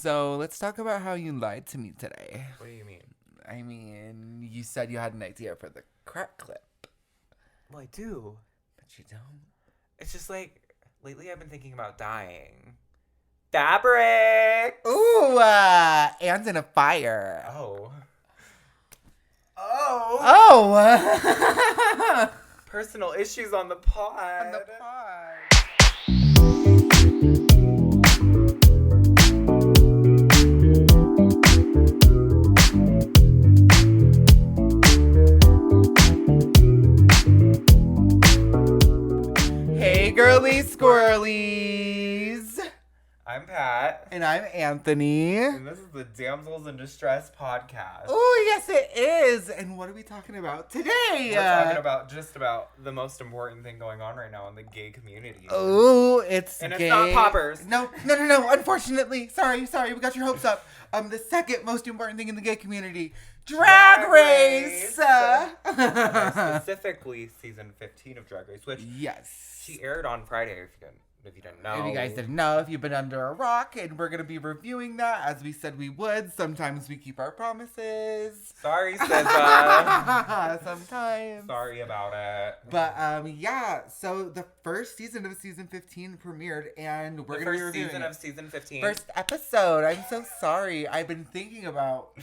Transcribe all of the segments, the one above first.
So let's talk about how you lied to me today. What do you mean? I mean, you said you had an idea for the crack clip. Well, I do. But you don't. It's just like, lately I've been thinking about dying. Fabric! Ooh, and in a fire. Oh. Oh! Personal issues on the pod. On the pod. Hey, Girly Squirrellys. I'm Pat. And I'm Anthony. And this is the Damsels in Distress podcast. Oh, yes, it is. And what are we talking about today? We're talking about just about the most important thing going on right now in the gay community. Oh, it's and gay. it's not poppers. No. Unfortunately, sorry. We got your hopes up. The second most important thing in the gay community, Drag Race. Specifically, season 15 of Drag Race, which Yes, she aired on Friday. If you didn't know. If you guys didn't know, if you've been under a rock, and we're gonna be reviewing that as we said we would. Sometimes we keep our promises. Sorry, SZA. Sometimes. Sorry about it. But yeah. So the first season of season 15 premiered, and we're gonna be reviewing season it. of season 15. First episode. I'm so sorry. I've been thinking about.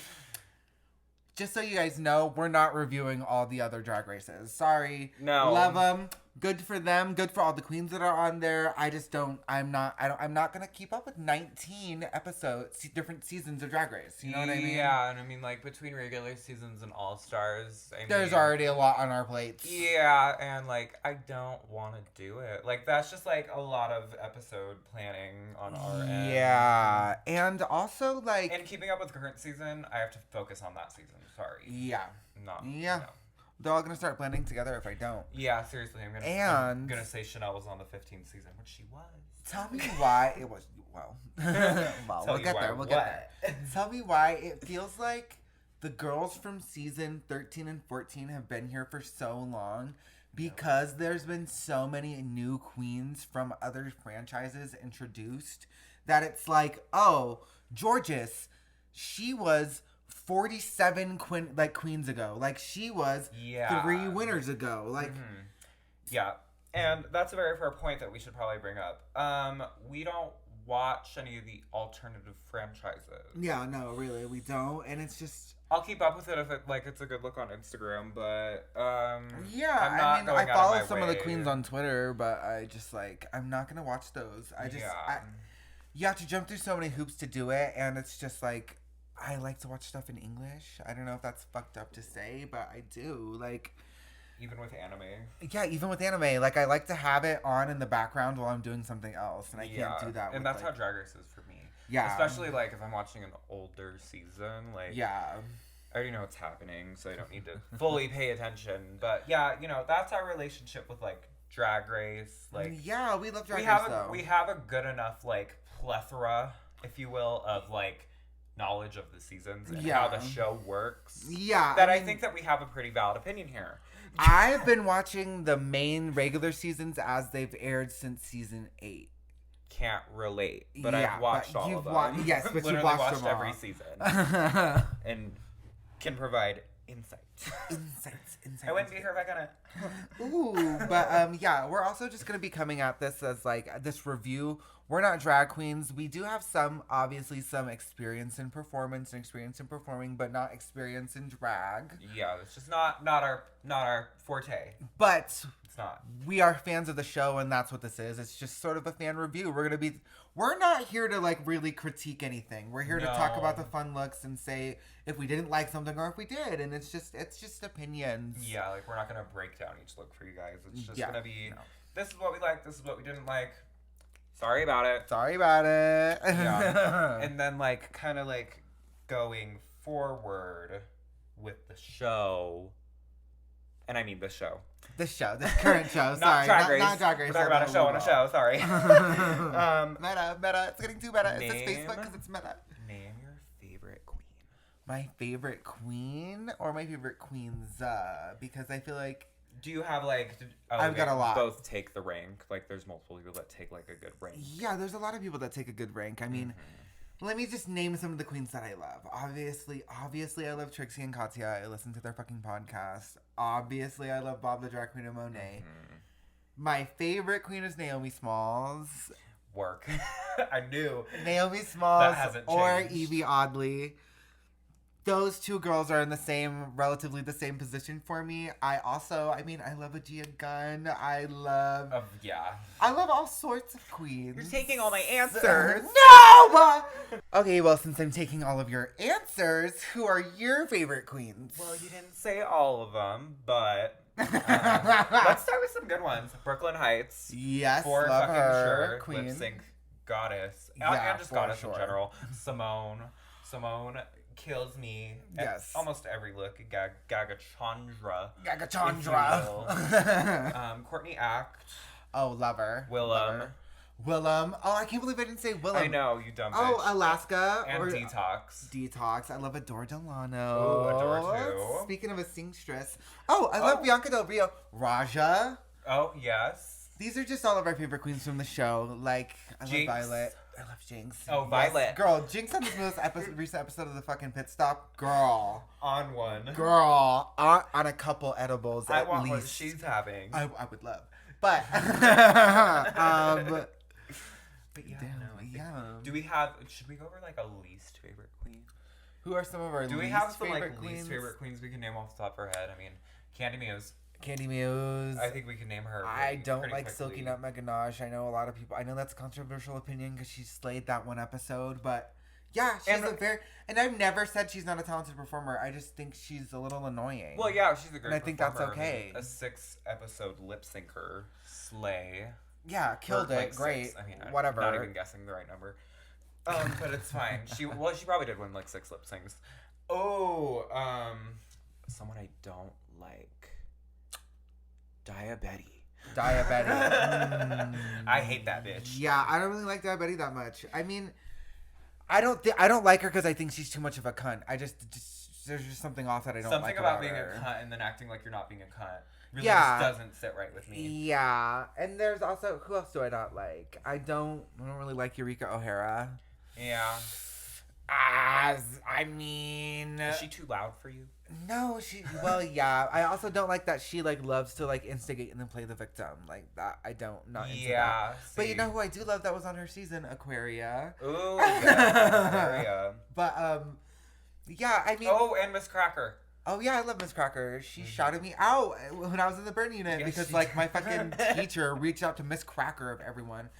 Just so you guys know, we're not reviewing all the other Drag Races. Sorry. No. Love them. Good for them. Good for all the queens that are on there. I'm not going to keep up with 19 episodes, different seasons of Drag Race. You know what I mean? Yeah, and I mean, like, between regular seasons and All-Stars, There's already a lot on our plates. Yeah, and, like, I don't want to do it. Like, that's just, like, a lot of episode planning on our end. Yeah. And also, like... And keeping up with the current season, I have to focus on that season. Sorry. Yeah. Not. Yeah. No. They're all going to start blending together if I don't. Yeah, seriously. I'm gonna say Chanel was on the 15th season, which she was. Tell me why it was... Well, we'll get there. We'll get there. Tell me why it feels like the girls from season 13 and 14 have been here for so long because there's been so many new queens from other franchises introduced that it's like, oh, Georges, she was 47 queens ago. Like, she was 3 winners ago. Like, yeah. And that's a very fair point that we should probably bring up. We don't watch any of the alternative franchises. Yeah, no, really, we don't. And it's just... I'll keep up with it if it's a good look on Instagram, but yeah, I follow some of the queens on Twitter, but I just I'm not gonna watch those. You have to jump through so many hoops to do it, and it's just like, I like to watch stuff in English. I don't know if that's fucked up to say, but I do. Like, even with anime. Yeah, even with anime. Like, I like to have it on in the background while I'm doing something else, and I can't do that. And that's how Drag Race is for me. Yeah. Especially, like, if I'm watching an older season, like... Yeah. I already know what's happening, so I don't need to fully pay attention. But, yeah, that's our relationship with, like, Drag Race. Like, yeah, we love Drag Race, though. We have a good enough, like, plethora, if you will, of, like... knowledge of the seasons and how the show works. Yeah. I think that we have a pretty valid opinion here. I've been watching the main regular seasons as they've aired since season 8. Can't relate, but I've watched all of them. Yes, but you've watched them all. Every season. And can provide insight. Insights. I wouldn't be here if I got Ooh, but yeah, we're also just gonna be coming at this as like this review. We're not drag queens. We do have some experience in performance and experience in performing, but not experience in drag. Yeah, it's just not our forte. But it's not. We are fans of the show, and that's what this is. It's just sort of a fan review. We're not here to like really critique anything. We're here to talk about the fun looks and say if we didn't like something or if we did, and it's just opinions. Yeah, like we're not gonna break down each look for you guys. It's just gonna be this is what we like, this is what we didn't like. Sorry about it. Yeah. And then like kind of like going forward with the show. And I mean the show. This current show. Sorry, not Drag Race. Not Drag Race. We're talking about a show on a show. Sorry. Meta. It's getting too meta. It says Facebook because it's meta. Name your favorite queen. My favorite queen or my favorite queens? Because I feel like. Do you have like? I've got a lot. Both take the rank. Like, there's multiple people that take like a good rank. Yeah, there's a lot of people that take a good rank. I mean, Let me just name some of the queens that I love. Obviously, I love Trixie and Katya. I listen to their fucking podcast. Obviously, I love Bob the Drag Queen and Monet. Mm-hmm. My favorite queen is Naomi Smalls. Work. I knew. Naomi Smalls or changed. Evie Oddly. Those two girls are in relatively the same position for me. I love a Gia Gunn. I love all sorts of queens. You're taking all my answers. No! Okay, well, since I'm taking all of your answers, who are your favorite queens? Well, you didn't say all of them, but let's start with some good ones. Brooklyn Heights. Yes, for love fucking her. sure. Queen. Lip sync goddess. Yeah, and just goddess in general. Simone kills me at almost every look. Gaga Chandra. Courtney Act. Oh, love her. Willem. Oh, I can't believe I didn't say Willem. I know, you dumb bitch. Oh, Alaska. And Detox. I love Adore Delano. Oh, Adore too. Speaking of a seamstress. Oh, I love Bianca Del Rio. Raja. Oh, yes. These are just all of our favorite queens from the show. Like, I Jinx. love Violet. I love Jinx. Oh, Violet. Yes. Girl, Jinx on this recent episode of the fucking Pit Stop. Girl. On one. Girl. On a couple edibles at least. I want what she's having. I would love. But, but yeah, damn, should we go over like a least favorite queen? Who are some of our Do we least have some favorite like queens? least favorite queens we can name off the top of our head? I mean, Candy Muse. I think we can name her. I don't like quickly. Silky Nutmeg Ganache. I know a lot of people. I know that's a controversial opinion because she slayed that one episode, but yeah, and I've never said she's not a talented performer. I just think she's a little annoying. Well, yeah, she's a great. And I think that's okay. A 6-episode lip syncer, slay. Yeah, killed it. Great. 6. I mean, whatever. I'm not even guessing the right number. But it's fine. She probably did win like 6 lip syncs. Oh, someone I don't like. Diabetes. I hate that bitch. Yeah, I don't really like Diabetes that much. I mean, I don't like her because I think she's too much of a cunt. There's just something off that I don't like about being her. a cunt and then acting like you're not being a cunt really just doesn't sit right with me. Yeah, and there's also, who else do I not like? I don't really like Eureka O'Hara. Yeah. I mean, is she too loud for you? No, yeah. I also don't like that she like loves to like instigate and then play the victim like that. I don't not into that. But you know who I do love that was on her season, Aquaria. Ooh, yeah, Aquaria. But yeah, I mean. Oh, and Miss Cracker. Oh yeah, I love Miss Cracker. She shouted me out when I was in the burn unit because like my fucking teacher reached out to Miss Cracker of everyone.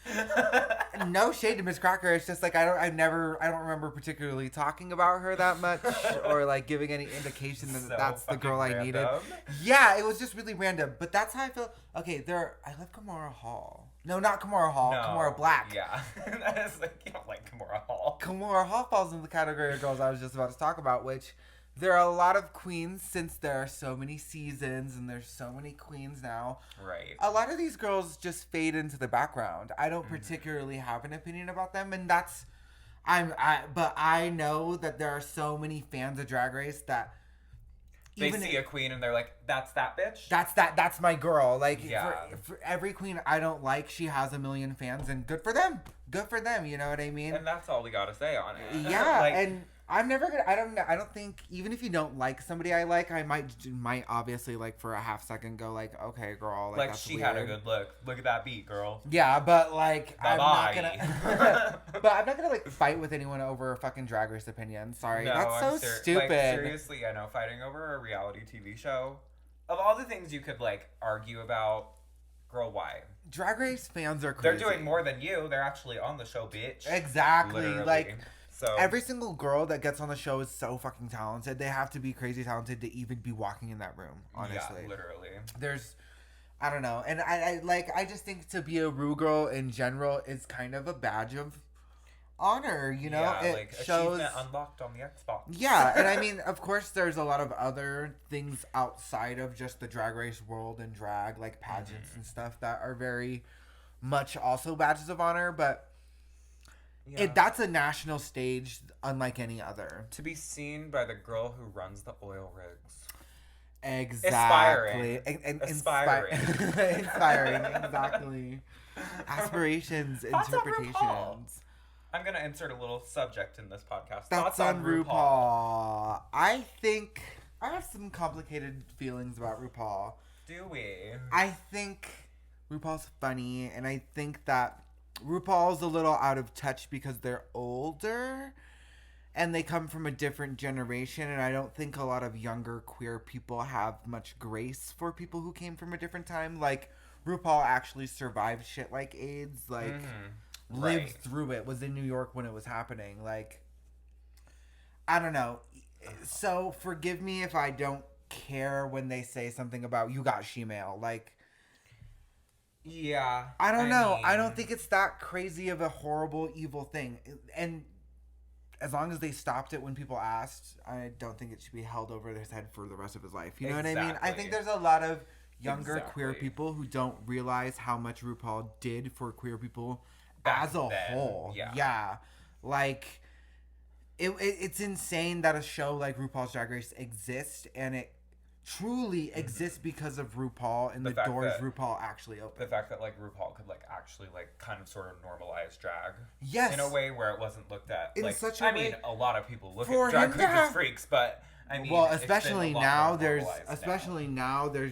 No shade to Miss Cracker. It's just like I don't remember particularly talking about her that much or like giving any indication that that's the girl I needed. Yeah, it was just really random. But that's how I feel. Okay, I love Kamora Hall. No, not Kamora Hall. No, Kamora Black. Yeah, that's like you don't like Kamora Hall. Kamora Hall falls in the category of girls I was just about to talk about, which. There are a lot of queens since there are so many seasons and there's so many queens now. Right. A lot of these girls just fade into the background. I don't particularly have an opinion about them, and but I know that there are so many fans of Drag Race that they see a queen and they're like, "That's that bitch. That's my girl." Like for every queen I don't like, she has a million fans, and good for them. Good for them. You know what I mean? And that's all we gotta say on it. Yeah, and. I'm never gonna. I don't think even if you don't like somebody I like, I might obviously like for a half second go like, okay, girl, like that's she weird. Had a good look. Look at that beat, girl. Yeah, but like I'm not gonna like fight with anyone over a fucking Drag Race opinion. Sorry, no, that's so stupid. Like, seriously, I know fighting over a reality TV show. Of all the things you could like argue about, girl, why? Drag Race fans are crazy. They're doing more than you. They're actually on the show, bitch. Exactly, literally. Like. So. Every single girl that gets on the show is so fucking talented. They have to be crazy talented to even be walking in that room, honestly. Yeah, literally. I don't know. And I just think to be a Rue girl in general is kind of a badge of honor, you know? Yeah, it like shows achievement unlocked on the Xbox. Yeah, and I mean, of course, there's a lot of other things outside of just the Drag Race world and drag, like pageants and stuff that are very much also badges of honor, but yeah. That's a national stage unlike any other. To be seen by the girl who runs the oil rigs. Exactly. Aspiring. Inspiring, exactly. Aspirations, interpretations. I'm going to insert a little subject in this podcast. Thoughts on RuPaul. I think I have some complicated feelings about RuPaul. Do we? I think RuPaul's funny, and I think that RuPaul's a little out of touch because they're older and they come from a different generation, and I don't think a lot of younger queer people have much grace for people who came from a different time. Like, RuPaul actually survived shit like AIDS, like, lived through it, was in New York when it was happening. Like, I don't know. So, forgive me if I don't care when they say something about, you got she-mail. Like, yeah. I don't know. I don't think it's that crazy of a horrible, evil thing. And as long as they stopped it when people asked, I don't think it should be held over his head for the rest of his life. You know what I mean? I think there's a lot of younger queer people who don't realize how much RuPaul did for queer people as a whole. Yeah. Like, it's insane that a show like RuPaul's Drag Race exists, and it truly exists because of RuPaul and the doors RuPaul actually opened. The fact that, like, RuPaul could, like, actually, like, kind of sort of normalize drag. Yes. In a way where it wasn't looked at. In like, such a I way, mean, a lot of people look at drag queens as freaks, but, I mean, well, there's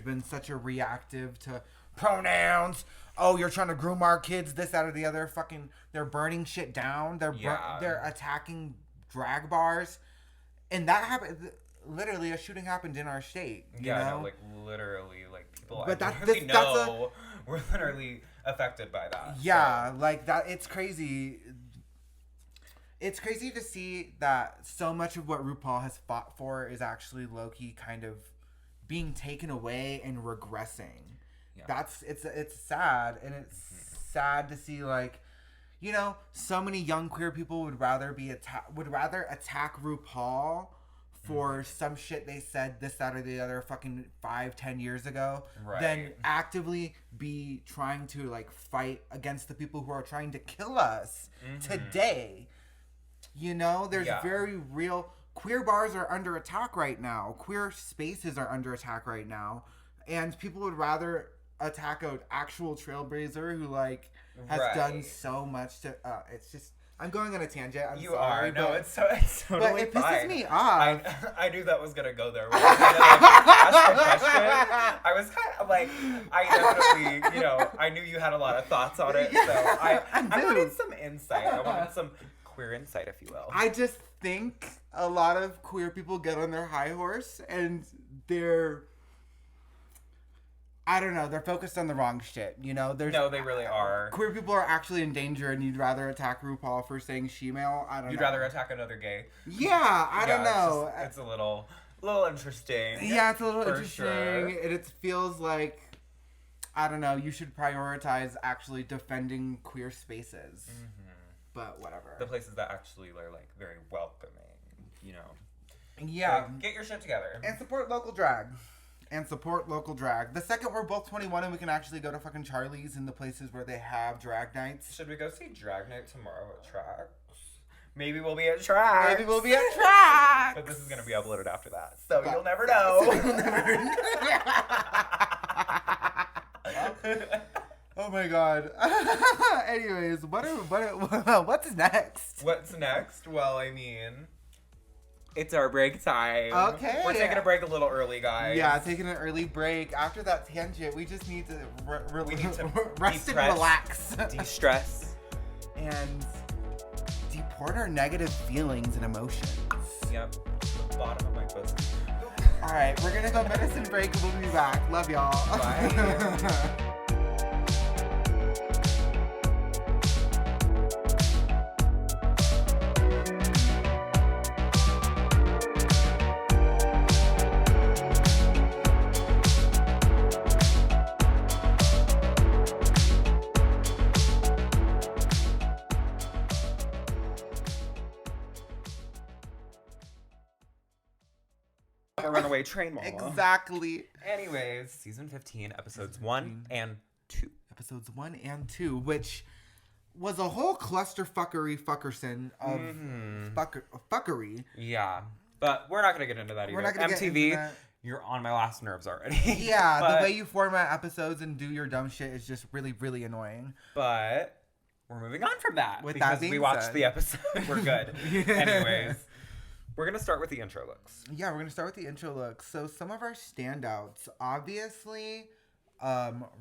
been such a reactive to pronouns. Oh, you're trying to groom our kids, this, that, or the other. Fucking, they're burning shit down. They're attacking drag bars. And that happened... Literally, a shooting happened in our state. You know? No, like, literally, like, people but we're literally affected by that. Yeah, so. Like, that, it's crazy. It's crazy to see that so much of what RuPaul has fought for is actually low-key kind of being taken away and regressing. Yeah. It's sad, and it's sad to see, like, you know, so many young queer people would rather attack RuPaul for some shit they said this, that, or the other fucking 5-10 years ago, than actively be trying to, like, fight against the people who are trying to kill us today. You know, there's very real... Queer bars are under attack right now. Queer spaces are under attack right now. And people would rather attack an actual trailblazer who, like, has done so much to... it's just... I'm going on a tangent. I'm sorry. No, it's totally but it pisses me off. I knew that was gonna go there. When asked the question, I was kind of like, I definitely, you know, I knew you had a lot of thoughts on it, so I wanted some insight. I wanted some queer insight, if you will. I just think a lot of queer people get on their high horse and they're... I don't know. They're focused on the wrong shit, you know? No, they really are. Queer people are actually in danger, and you'd rather attack RuPaul for saying she-male? I don't know. You'd rather attack another gay? Yeah, I don't know. It's a little interesting. Yeah, it's a little interesting. Sure. And it feels like, I don't know, you should prioritize actually defending queer spaces. But whatever. The places that actually are, like, very welcoming, you know? Yeah. So get your shit together. And support local drag. The second we're both 21 and we can actually go to fucking Charlie's and the places where they have drag nights. Should we go see drag night tomorrow at Trax? Maybe we'll be at Trax. But this is going to be uploaded after that. So you'll never know. Oh my god. Anyways, what's next? What's next? Well, I mean... It's our break time. Okay. We're taking a break a little early, guys. Yeah, taking an early break. After that tangent, we just need to, rest and relax. De-stress. And deport our negative feelings and emotions. Yep. The bottom of my pussy. Alright, we're gonna go medicine break and we'll be back. Love y'all. Bye. A runaway train mama. Exactly. Anyways, season 15, episodes 1 and 2. Episodes 1 and 2, which was a whole fuckerson of fuckery. Yeah. But we're not going to get into that either. We're not going to MTV, get into that. You're on my last nerves already. Yeah, the way you format episodes and do your dumb shit is just really, really annoying. But we're moving on from that. With because that being we watched said. the episode. We're good. Anyways, we're going to start with the intro looks. Yeah, we're going to start with the intro looks. So some of our standouts, obviously,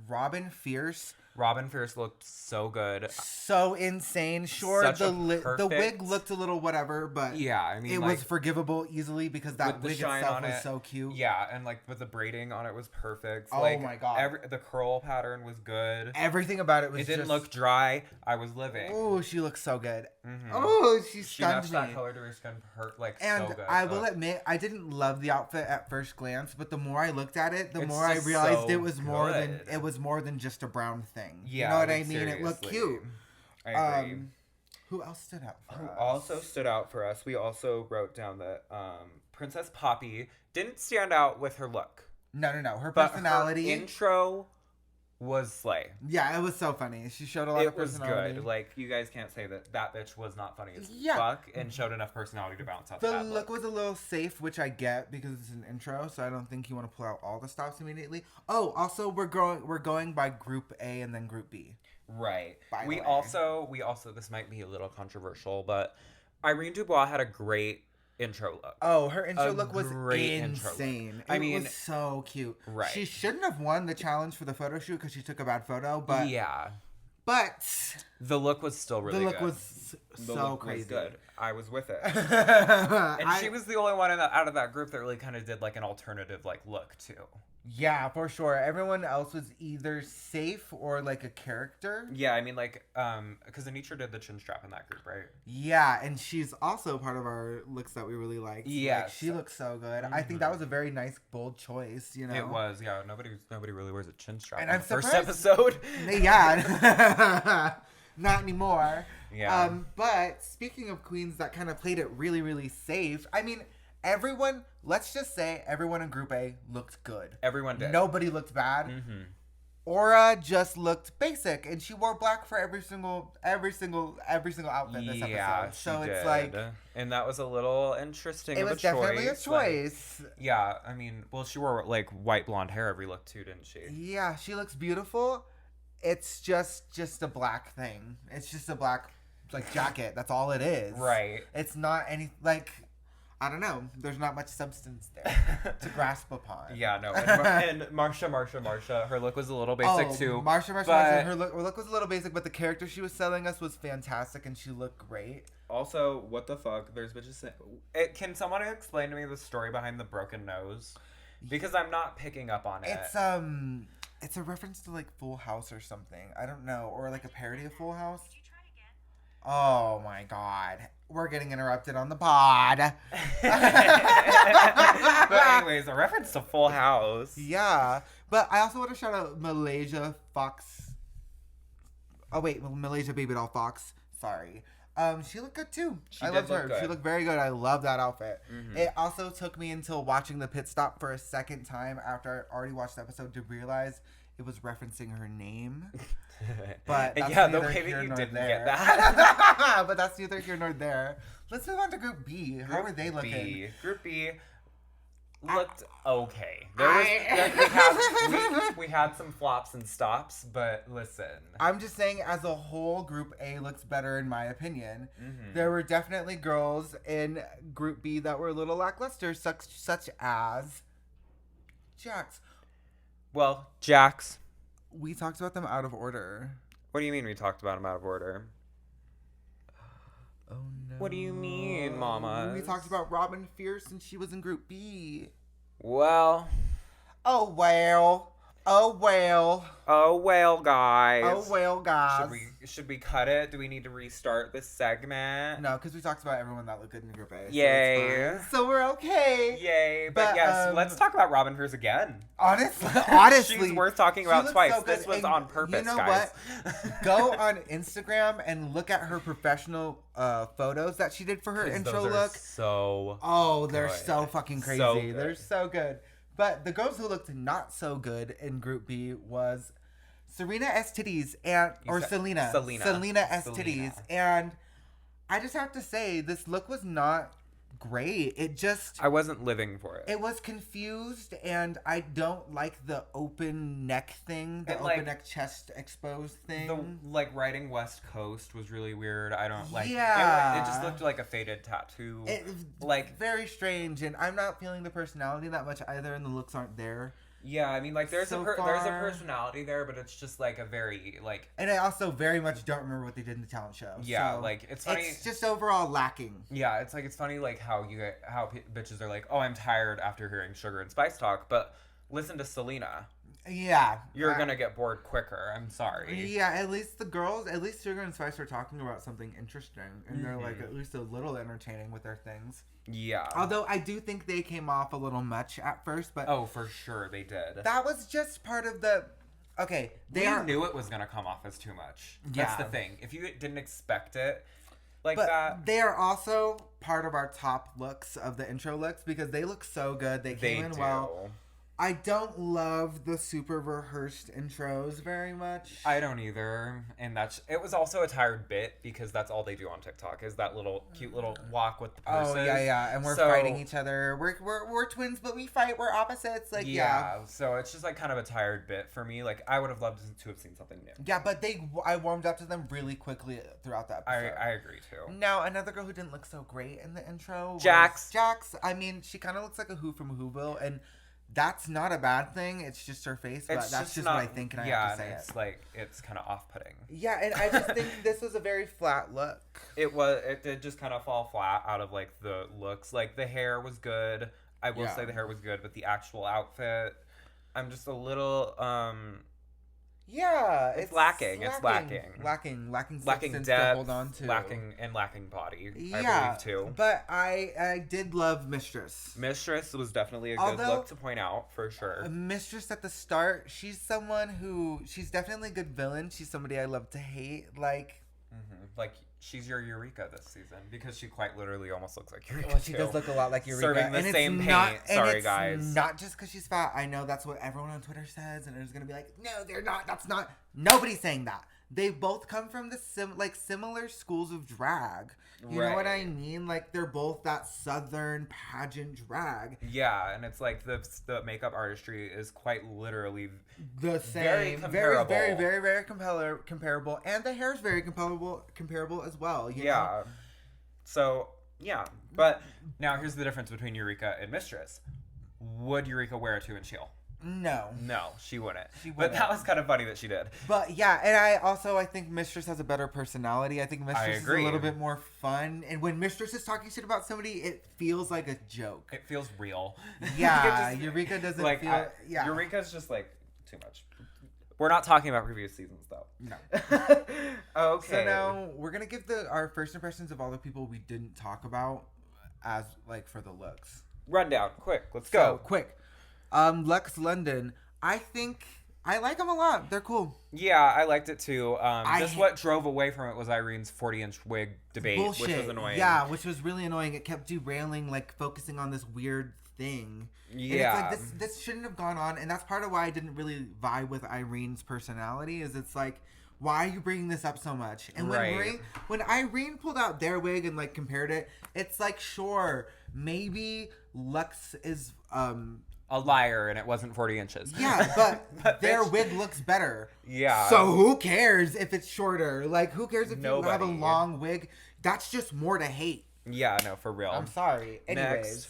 Robin Fierce. Robin Fierce looked so good. So insane. Sure, Such the wig looked a little whatever, but yeah, I mean, it was forgivable easily because that wig itself was so cute. Yeah, and like with the braiding on it was perfect. Oh like, my god. The curl pattern was good. Everything about it was It didn't look dry. I was living. Oh, she looks so good. Mm-hmm. Oh, she stunned matched me. that color to her skin And so good. I will admit, I didn't love the outfit at first glance, but the more I looked at it, the more I realized it was more than just a brown thing. Yeah, you know what I mean? seriously. It looked cute. I agree. Who else stood out for us? Who also stood out for us? We also wrote down that Princess Poppy didn't stand out with her look. No. Her personality. Her intro was slay. Yeah, it was so funny. She showed a lot of personality. It was good. Like, you guys can't say that bitch was not funny as fuck and showed enough personality to bounce out the look was a little safe, which I get because it's an intro, so I don't think you want to pull out all the stops immediately. Oh, also we're going by Group A and then Group B. Right. By the we way. also this might be a little controversial, but Irene Dubois had a great intro look. Oh, her intro look was insane. I mean, it was so cute. Right. She shouldn't have won the challenge for the photo shoot because she took a bad photo, but yeah. But the look was still really good. The look was so crazy. Was good. I was with it. And she was the only one out of that group that really kind of did like an alternative like look too. Yeah, for sure. Everyone else was either safe or like a character. Yeah, I mean like because Anitra did the chin strap in that group, right? Yeah, and she's also part of our looks that we really liked. Yeah, like, she looks so good. Mm-hmm. I think that was a very nice, bold choice. You know, it was. Yeah, nobody really wears a chin strap. And in I'm the first episode. Yeah, not anymore. Yeah. But speaking of queens that kind of played it really, really safe. I mean, everyone. Let's just say everyone in Group A looked good. Everyone did. Nobody looked bad. Mm-hmm. Aura just looked basic, and she wore black for every single outfit this episode. So it's like, and that was a little interesting. It was definitely a choice. Like, yeah, I mean, well, she wore like white blonde hair every look too, didn't she? Yeah, she looks beautiful. It's just a black thing. It's just a black like jacket. That's all it is. Right. It's not any like. I don't know. There's not much substance there to grasp upon. Yeah, no. And Marsha, her look was a little basic too. Marsha, her look was a little basic, but the character she was selling us was fantastic, and she looked great. Also, what the fuck? There's bitches saying... Can someone explain to me the story behind the broken nose? Because I'm not picking up on it. It's a reference to like Full House or something. I don't know, or like a parody of Full House. Oh my god. We're getting interrupted on the pod. But anyways, a reference to Full House. Yeah. But I also want to shout out Malaysia Fox. Oh wait, Malaysia Baby Doll Fox. Sorry. She looked good too. I loved her. She looked very good. I love that outfit. Mm-hmm. It also took me until watching the pit stop for a second time after I already watched the episode to realize it was referencing her name. But that's the way that you didn't get that. But that's neither here nor there. Let's move on to Group B. How were they looking? Group B looked okay. We had some flops and stops, but listen. I'm just saying, as a whole, Group A looks better in my opinion. Mm-hmm. There were definitely girls in Group B that were a little lackluster, such as Jax. Well, Jax. We talked about them out of order. What do you mean we talked about them out of order? Oh no. What do you mean, mama? We talked about Robin Fierce and she was in Group B. Well. Oh well. Oh well. Oh well, guys. Oh well, guys. Should we cut it? Do we need to restart this segment? No, because we talked about everyone that looked good in Group A. Yay. So we're okay. Yay. But yes, let's talk about Robin Fierce again. Honestly. She's worth talking about twice. So this was on purpose, you know guys. What? Go on Instagram and look at her professional photos that she did for her intro look. They're so fucking crazy. So they're so good. But the girls who looked not so good in Group B was Serena S. Titties Selena S. Titties. And I just have to say, this look was not great. It just... I wasn't living for it. It was confused, and I don't like the open neck thing. The open neck chest exposed thing. The, writing West Coast was really weird. I don't like... Yeah. It just looked like a faded tattoo. Very strange, and I'm not feeling the personality that much either, and the looks aren't there. Yeah, I mean, there's a personality there, but it's just, a very, And I also very much don't remember what they did in the talent show. Yeah, so it's funny. It's just overall lacking. Yeah, it's funny, how bitches are like, oh, I'm tired after hearing Sugar and Spice talk, but listen to Selena. Yeah. You're gonna get bored quicker. I'm sorry. Yeah, at least Sugar and Spice are talking about something interesting, and they're, at least a little entertaining with their things. Yeah. Although I do think they came off a little much at first, but... Oh, for sure they did. That was just part of the... Okay, we knew it was going to come off as too much. Yeah. That's the thing. If you didn't expect it but they are also part of our top looks of the intro looks because they look so good. They came in well. I don't love the super rehearsed intros very much. I don't either. And it was also a tired bit because that's all they do on TikTok is that cute little walk with the purses. Oh, yeah. And we're fighting each other. We're twins, but we fight. We're opposites. Yeah. So it's just kind of a tired bit for me. I would have loved to have seen something new. Yeah, but I warmed up to them really quickly throughout that episode. I agree too. Now, another girl who didn't look so great in the intro was Jax. I mean, she kind of looks like a Who from Whoville, and that's not a bad thing. It's just her face, but that's just what I think, and I have to say it. It's kind of off-putting. Yeah, and I just think this was a very flat look. It did just kind of fall flat out of the looks. The hair was good. I will say the hair was good, but the actual outfit, I'm just a little yeah, it's lacking. It's lacking substance depth, to hold on to. lacking body. Yeah, I believe too. But I did love Mistress. Mistress was definitely a good look to point out for sure. Mistress at the start, she's definitely a good villain. She's somebody I love to hate. She's your Eureka this season because she quite literally almost looks like Eureka. Well, she does look a lot like Eureka. Serving the same paint. Sorry, guys. Not just because she's fat. I know that's what everyone on Twitter says, and it's gonna be like, no, they're not. That's not. Nobody's saying that. They both come from the similar schools of drag. You know what I mean? They're both that southern pageant drag. Yeah, and it's the makeup artistry is quite literally the same. Very comparable. Very, very, very, very comparable. And the hair is very comparable as well. You know? So, yeah. But now here's the difference between Eureka and Mistress. Would Eureka wear a 2-inch heel? No, she wouldn't. But that was kind of funny that she did. But yeah, and I think Mistress has a better personality. I think Mistress is a little bit more fun. And when Mistress is talking shit about somebody, it feels like a joke. It feels real. Yeah, Eureka doesn't feel... Eureka's just too much. We're not talking about previous seasons though. No. Okay. So now we're going to give our first impressions of all the people we didn't talk about as for the looks. Rundown, quick. Let's go. Quick. Lex London, I think I like them a lot. They're cool. Yeah, I liked it too. Just what drove away from it was Irene's 40-inch wig debate, which was annoying. Yeah, which was really annoying. It kept derailing, focusing on this weird thing. Yeah. And it's this shouldn't have gone on, and that's part of why I didn't really vibe with Irene's personality, is it's why are you bringing this up so much? And when Irene pulled out their wig and compared it, it's sure, maybe Lex is a liar and it wasn't 40 inches. Yeah, but their wig looks better. Yeah. So who cares if it's shorter? Who cares if you have a long wig? That's just more to hate. Yeah, no, for real. I'm sorry. Anyways.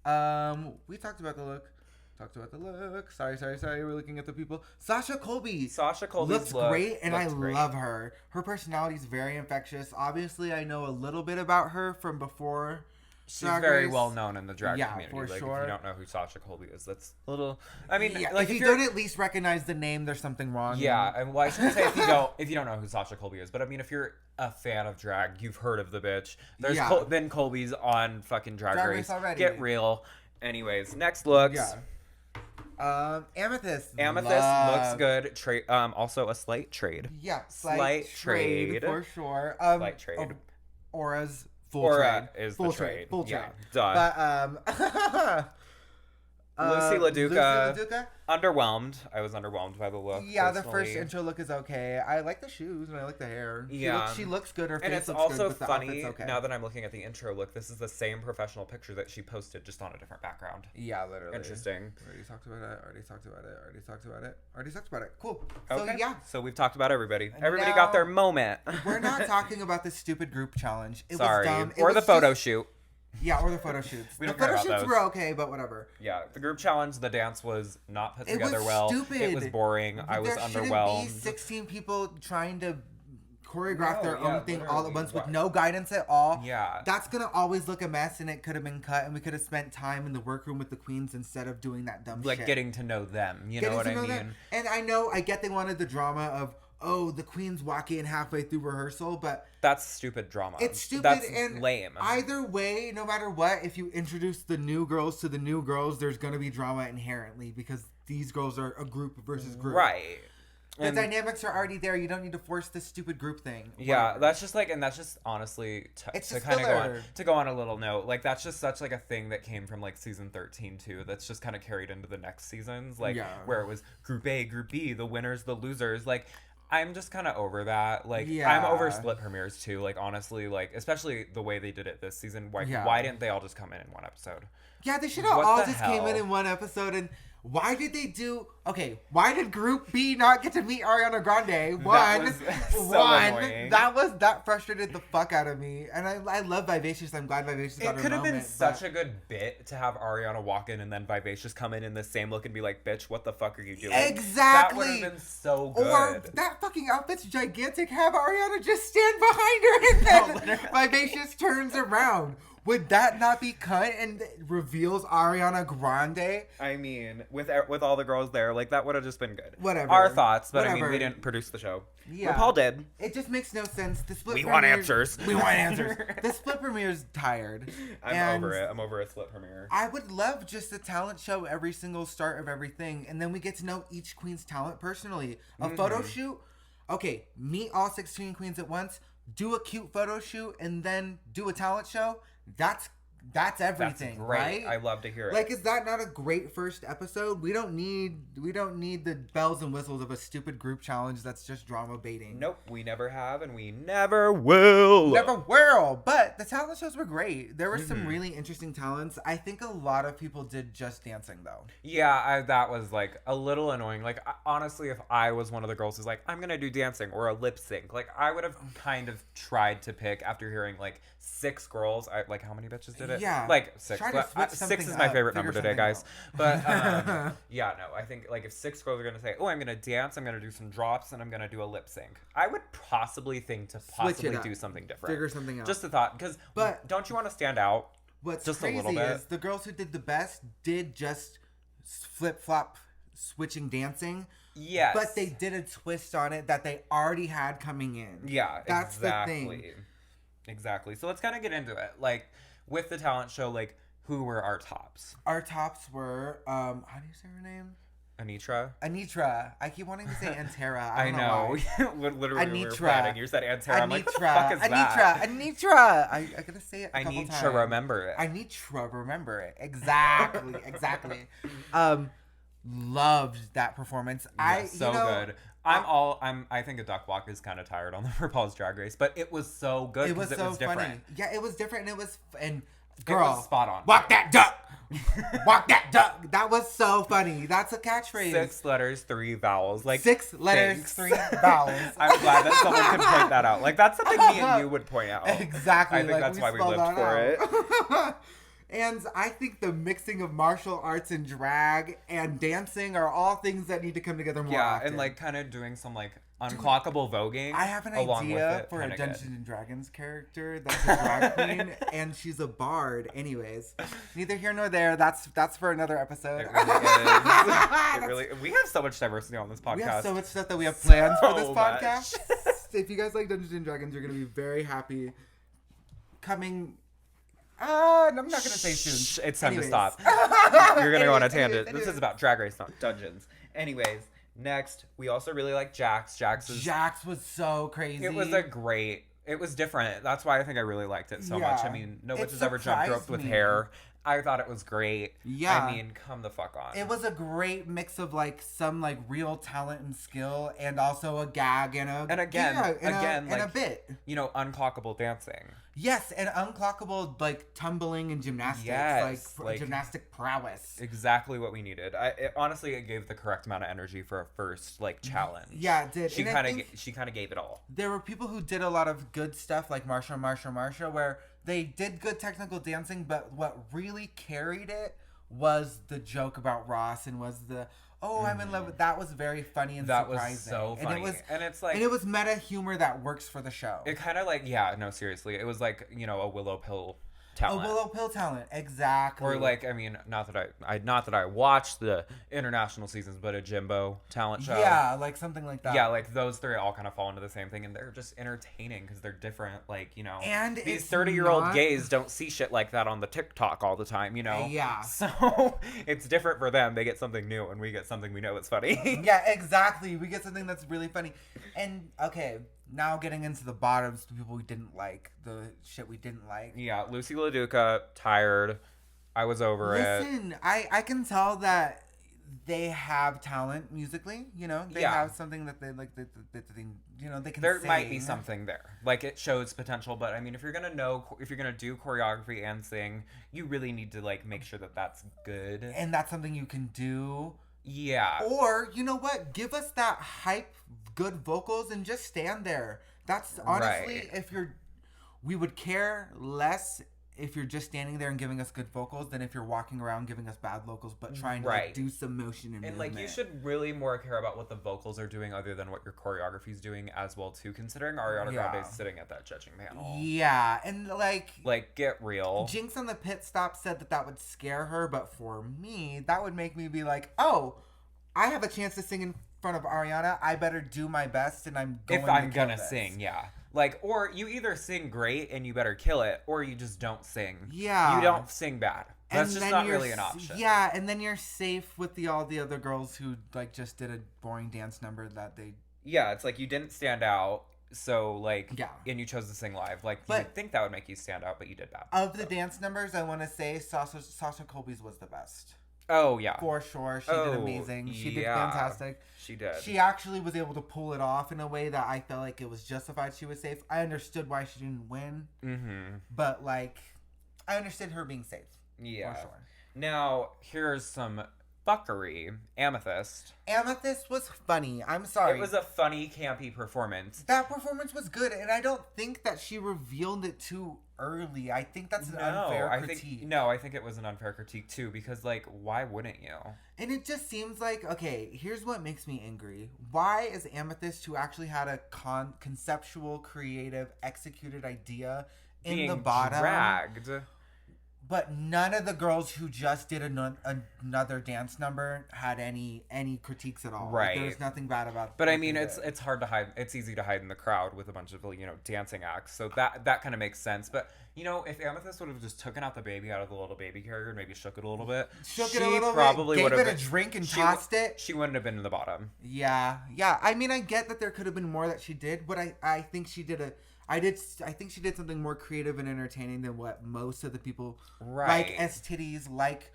Next. We talked about the look. Sorry. We're looking at the people. Sasha Colby looks great, and I love her. Her personality is very infectious. Obviously, I know a little bit about her from before. She's very well known in the drag community. For sure. If you don't know who Sasha Colby is, that's a little. I mean, if you don't at least recognize the name, there's something wrong. Yeah, and I shouldn't say if you don't know who Sasha Colby is, but I mean, if you're a fan of drag, you've heard of the bitch. There's been Colby's on fucking Drag Race already. Get real. Anyways, next looks. Yeah. Amethyst looks good. Also a slight trade. Yeah, slight trade for sure. Slight trade. Aura's Aura is the trade. Full trade. Yeah, done. But Lucy LaDuca. Lucy LaDuca. Underwhelmed. I was underwhelmed by the look. Yeah, personally. the first intro look is okay. I like the shoes and I like the hair. Yeah. She looks good. Her face and it's looks also good, but funny, the okay. now that I'm looking at the intro look, this is the same professional picture that she posted, just on a different background. Yeah, literally. Interesting. Already talked about it. Cool. Okay. So, yeah. So we've talked about everybody. Everybody got their moment. We're not talking about the stupid group challenge. It Sorry. was dumb. Or the photo shoot. Yeah, or the photo shoots. We don't the care photo about shoots those. were okay, but whatever. Yeah, the group challenge, the dance was not put together well. Stupid. It was boring. I was underwhelmed. There shouldn't be 16 people trying to choreograph their yeah, own thing all at literally. once with no guidance at all. Yeah. That's going to always look a mess, and it could have been cut, and we could have spent time in the workroom with the queens instead of doing that dumb shit. Like getting to know them, you know what I mean? Them. And I get they wanted the drama of, oh, the queen's walking in halfway through rehearsal, but... That's stupid drama. It's stupid. That's and lame. Either way, no matter what, if you introduce the new girls to the new girls, there's going to be drama inherently because these girls are a group versus group. Right. The dynamics are already there. You don't need to force this stupid group thing. Yeah, that's just like, and that's just honestly to kind of go on a little note. Like that's just such like a thing that came from like season 13 too. That's just kind of carried into the next seasons, like where it was Group A, Group B, the winners, the losers. Like I'm just kind of over that. Like I'm over split premieres too. Like honestly, like especially the way they did it this season. Why didn't they all just come in one episode? Yeah, they should have all just came in one episode. And why did they do... Okay, why did Group B not get to meet Ariana Grande? That frustrated the fuck out of me. And I love Vivacious. I'm glad Vivacious got her moment. It could have been such a good bit to have Ariana walk in and then Vivacious come in the same look and be like, bitch, what the fuck are you doing? Exactly. That would have been so good. Or that fucking outfit's gigantic. Have Ariana just stand behind her and then Vivacious turns around. Would that not be cut and reveals Ariana Grande? I mean, with all the girls there, like that would have just been good. Whatever. Our thoughts, but I mean, we didn't produce the show. Yeah. RuPaul did. It just makes no sense. The split. We want answers. We want answers. The split premiere's tired. I'm over it. I'm over a split premiere. I would love just a talent show every single start of everything, and then we get to know each queen's talent personally. A photo shoot. Okay, meet all 16 queens at once. Do a cute photo shoot, and then do a talent show. That's everything. That's great. Right? I love to hear it. Like, is that not a great first episode? We don't need the bells and whistles of a stupid group challenge that's just drama baiting. Nope, we never have, and we never will. Never will. But the talent shows were great. There were some really interesting talents. I think a lot of people did just dancing though. Yeah, that was like a little annoying. Like honestly, if I was one of the girls who's like, I'm gonna do dancing or a lip sync, like I would have kind of tried to pick after hearing like 6 girls. Like how many bitches did it? Yeah, like 6. Try to switch 6 is something my up, favorite number figure today, guys. something But yeah, no, I think like if 6 girls are gonna say, oh, I'm gonna dance, I'm gonna do some drops, and I'm gonna do a lip sync, I would possibly think to possibly do something different. Figure something out. Just a thought, because don't you want to stand out? What's just crazy a little bit? Is the girls who did the best did just flip-flop switching dancing. Yes. But they did a twist on it that they already had coming in. Yeah, that's exactly. the thing. Exactly. So let's kind of get into it. Like, with the talent show, like, who were our tops? Our tops were, how do you say her name? Anitra. I keep wanting to say Antera. I know. Literally, when we were planning, you said Antera. I'm like, what the fuck is that? Anitra. I gotta say it a couple times. I need to remember it. I need to remember it. Exactly. Loved that performance. So good. I think a duck walk is kind of tired on the RuPaul's Drag Race, but it was so good because it was different. Funny. Yeah, it was different, and girl, it was spot on. Walk that duck. Walk that duck. That was so funny. That's a catchphrase. 6 letters, 3 vowels. Like 6 letters, 3 vowels. I'm glad that someone could point that out. Like that's something me and you would point out. Exactly. I think that's why we lived for it. And I think the mixing of martial arts and drag and dancing are all things that need to come together more often. And like kind of doing some like unclockable voguing. I have an idea for a Dungeons and Dragons character that's a drag queen, and she's a bard. Anyways, neither here nor there. That's for another episode. It really is. We have so much diversity on this podcast. We have so much stuff that we have planned for this podcast. If you guys like Dungeons and Dragons, you're gonna be very happy. I'm not going to say soon. It's time to stop. You're going to go on a tangent. This is about Drag Race, not Dungeons. Anyways, next, we also really like Jax. Jax was so crazy. It was different. That's why I think I really liked it so much. I mean, no bitch has ever jumped roped with hair. I thought it was great. Yeah. I mean, come the fuck on. It was a great mix of like some like real talent and skill, and also a gag and a a bit. You know, unclockable dancing. Yes, and unclockable like tumbling and gymnastics, like gymnastic prowess. Exactly what we needed. Honestly, it gave the correct amount of energy for a first like challenge. Yeah, it did. She kind of gave it all. There were people who did a lot of good stuff, like Marsha, where they did good technical dancing, but what really carried it was the joke about Ross and was the I'm in love with. That was very funny and surprising. That was so funny. And it was meta humor that works for the show. It kind of like, seriously. It was like, you know, a Willow Pill talent. A Willow Pill talent, exactly. Or like, I mean, not that I watched the international seasons, but a Jimbo talent show. Yeah, like something like that. Yeah, like those three all kind of fall into the same thing, and they're just entertaining because they're different. Like, you know, and these 30-year-old gays don't see shit like that on the TikTok all the time, you know? Yeah. So it's different for them. They get something new, and we get something we know it's funny. Yeah, exactly. We get something that's really funny. And, okay, now getting into the bottoms, the people we didn't like, the shit we didn't like. Yeah, Lucy LaDuca, tired. I was over it. Listen, I can tell that they have talent musically, you know? They have something that they, like, they you know, they can There sing. might be something there. Like, it shows potential, but, I mean, if you're gonna do choreography and sing, you really need to, like, make sure that that's good. And that's something you can do. Yeah. Or, you know what? Give us that hype, good vocals, and just stand there. That's honestly, we would care less if you're just standing there and giving us good vocals than if you're walking around giving us bad vocals, but trying to like, do some motion and movement. Like, you should really more care about what the vocals are doing other than what your choreography is doing as well, too, considering Ariana Grande is sitting at that judging panel. Yeah, and like, get real. Jinx on the pit stop said that would scare her, but for me, that would make me be like, oh, I have a chance to sing in front of Ariana. I better do my best, and I'm going if I'm gonna sing, yeah. Like, or you either sing great and you better kill it, or you just don't sing. Yeah. You don't sing bad. That's just not really an option. Yeah, and then you're safe with all the other girls who, like, just did a boring dance number that they... Yeah, it's like you didn't stand out, so, like... Yeah. And you chose to sing live. Like, you would think that would make you stand out, but you did bad. Of the dance numbers, I want to say Sasha Colby's was the best. Oh, yeah. For sure. She did amazing. She did fantastic. She did. She actually was able to pull it off in a way that I felt like it was justified she was safe. I understood why she didn't win. Mm-hmm. But, like, I understood her being safe. Yeah. For sure. Now, here's some fuckery. Amethyst. Amethyst was funny. I'm sorry. It was a funny, campy performance. That performance was good, and I don't think that she revealed it too early. I think that's an unfair critique. I think it was an unfair critique too, because, like, why wouldn't you? And it just seems like, okay, here's what makes me angry. Why is Amethyst, who actually had a conceptual, creative, executed idea in the bottom, dragged? But none of the girls who just did another dance number had any critiques at all. Right. Like, there's nothing bad about. But I mean, it's hard to hide. It's easy to hide in the crowd with a bunch of, you know, dancing acts. So that kind of makes sense. But, you know, if Amethyst would have just taken out the baby out of the little baby carrier and maybe shook it a little bit, gave it a drink and tossed it. She wouldn't have been in the bottom. Yeah. I mean, I get that there could have been more that she did, but I think she did I think she did something more creative and entertaining than what most of the people like S-Titties, like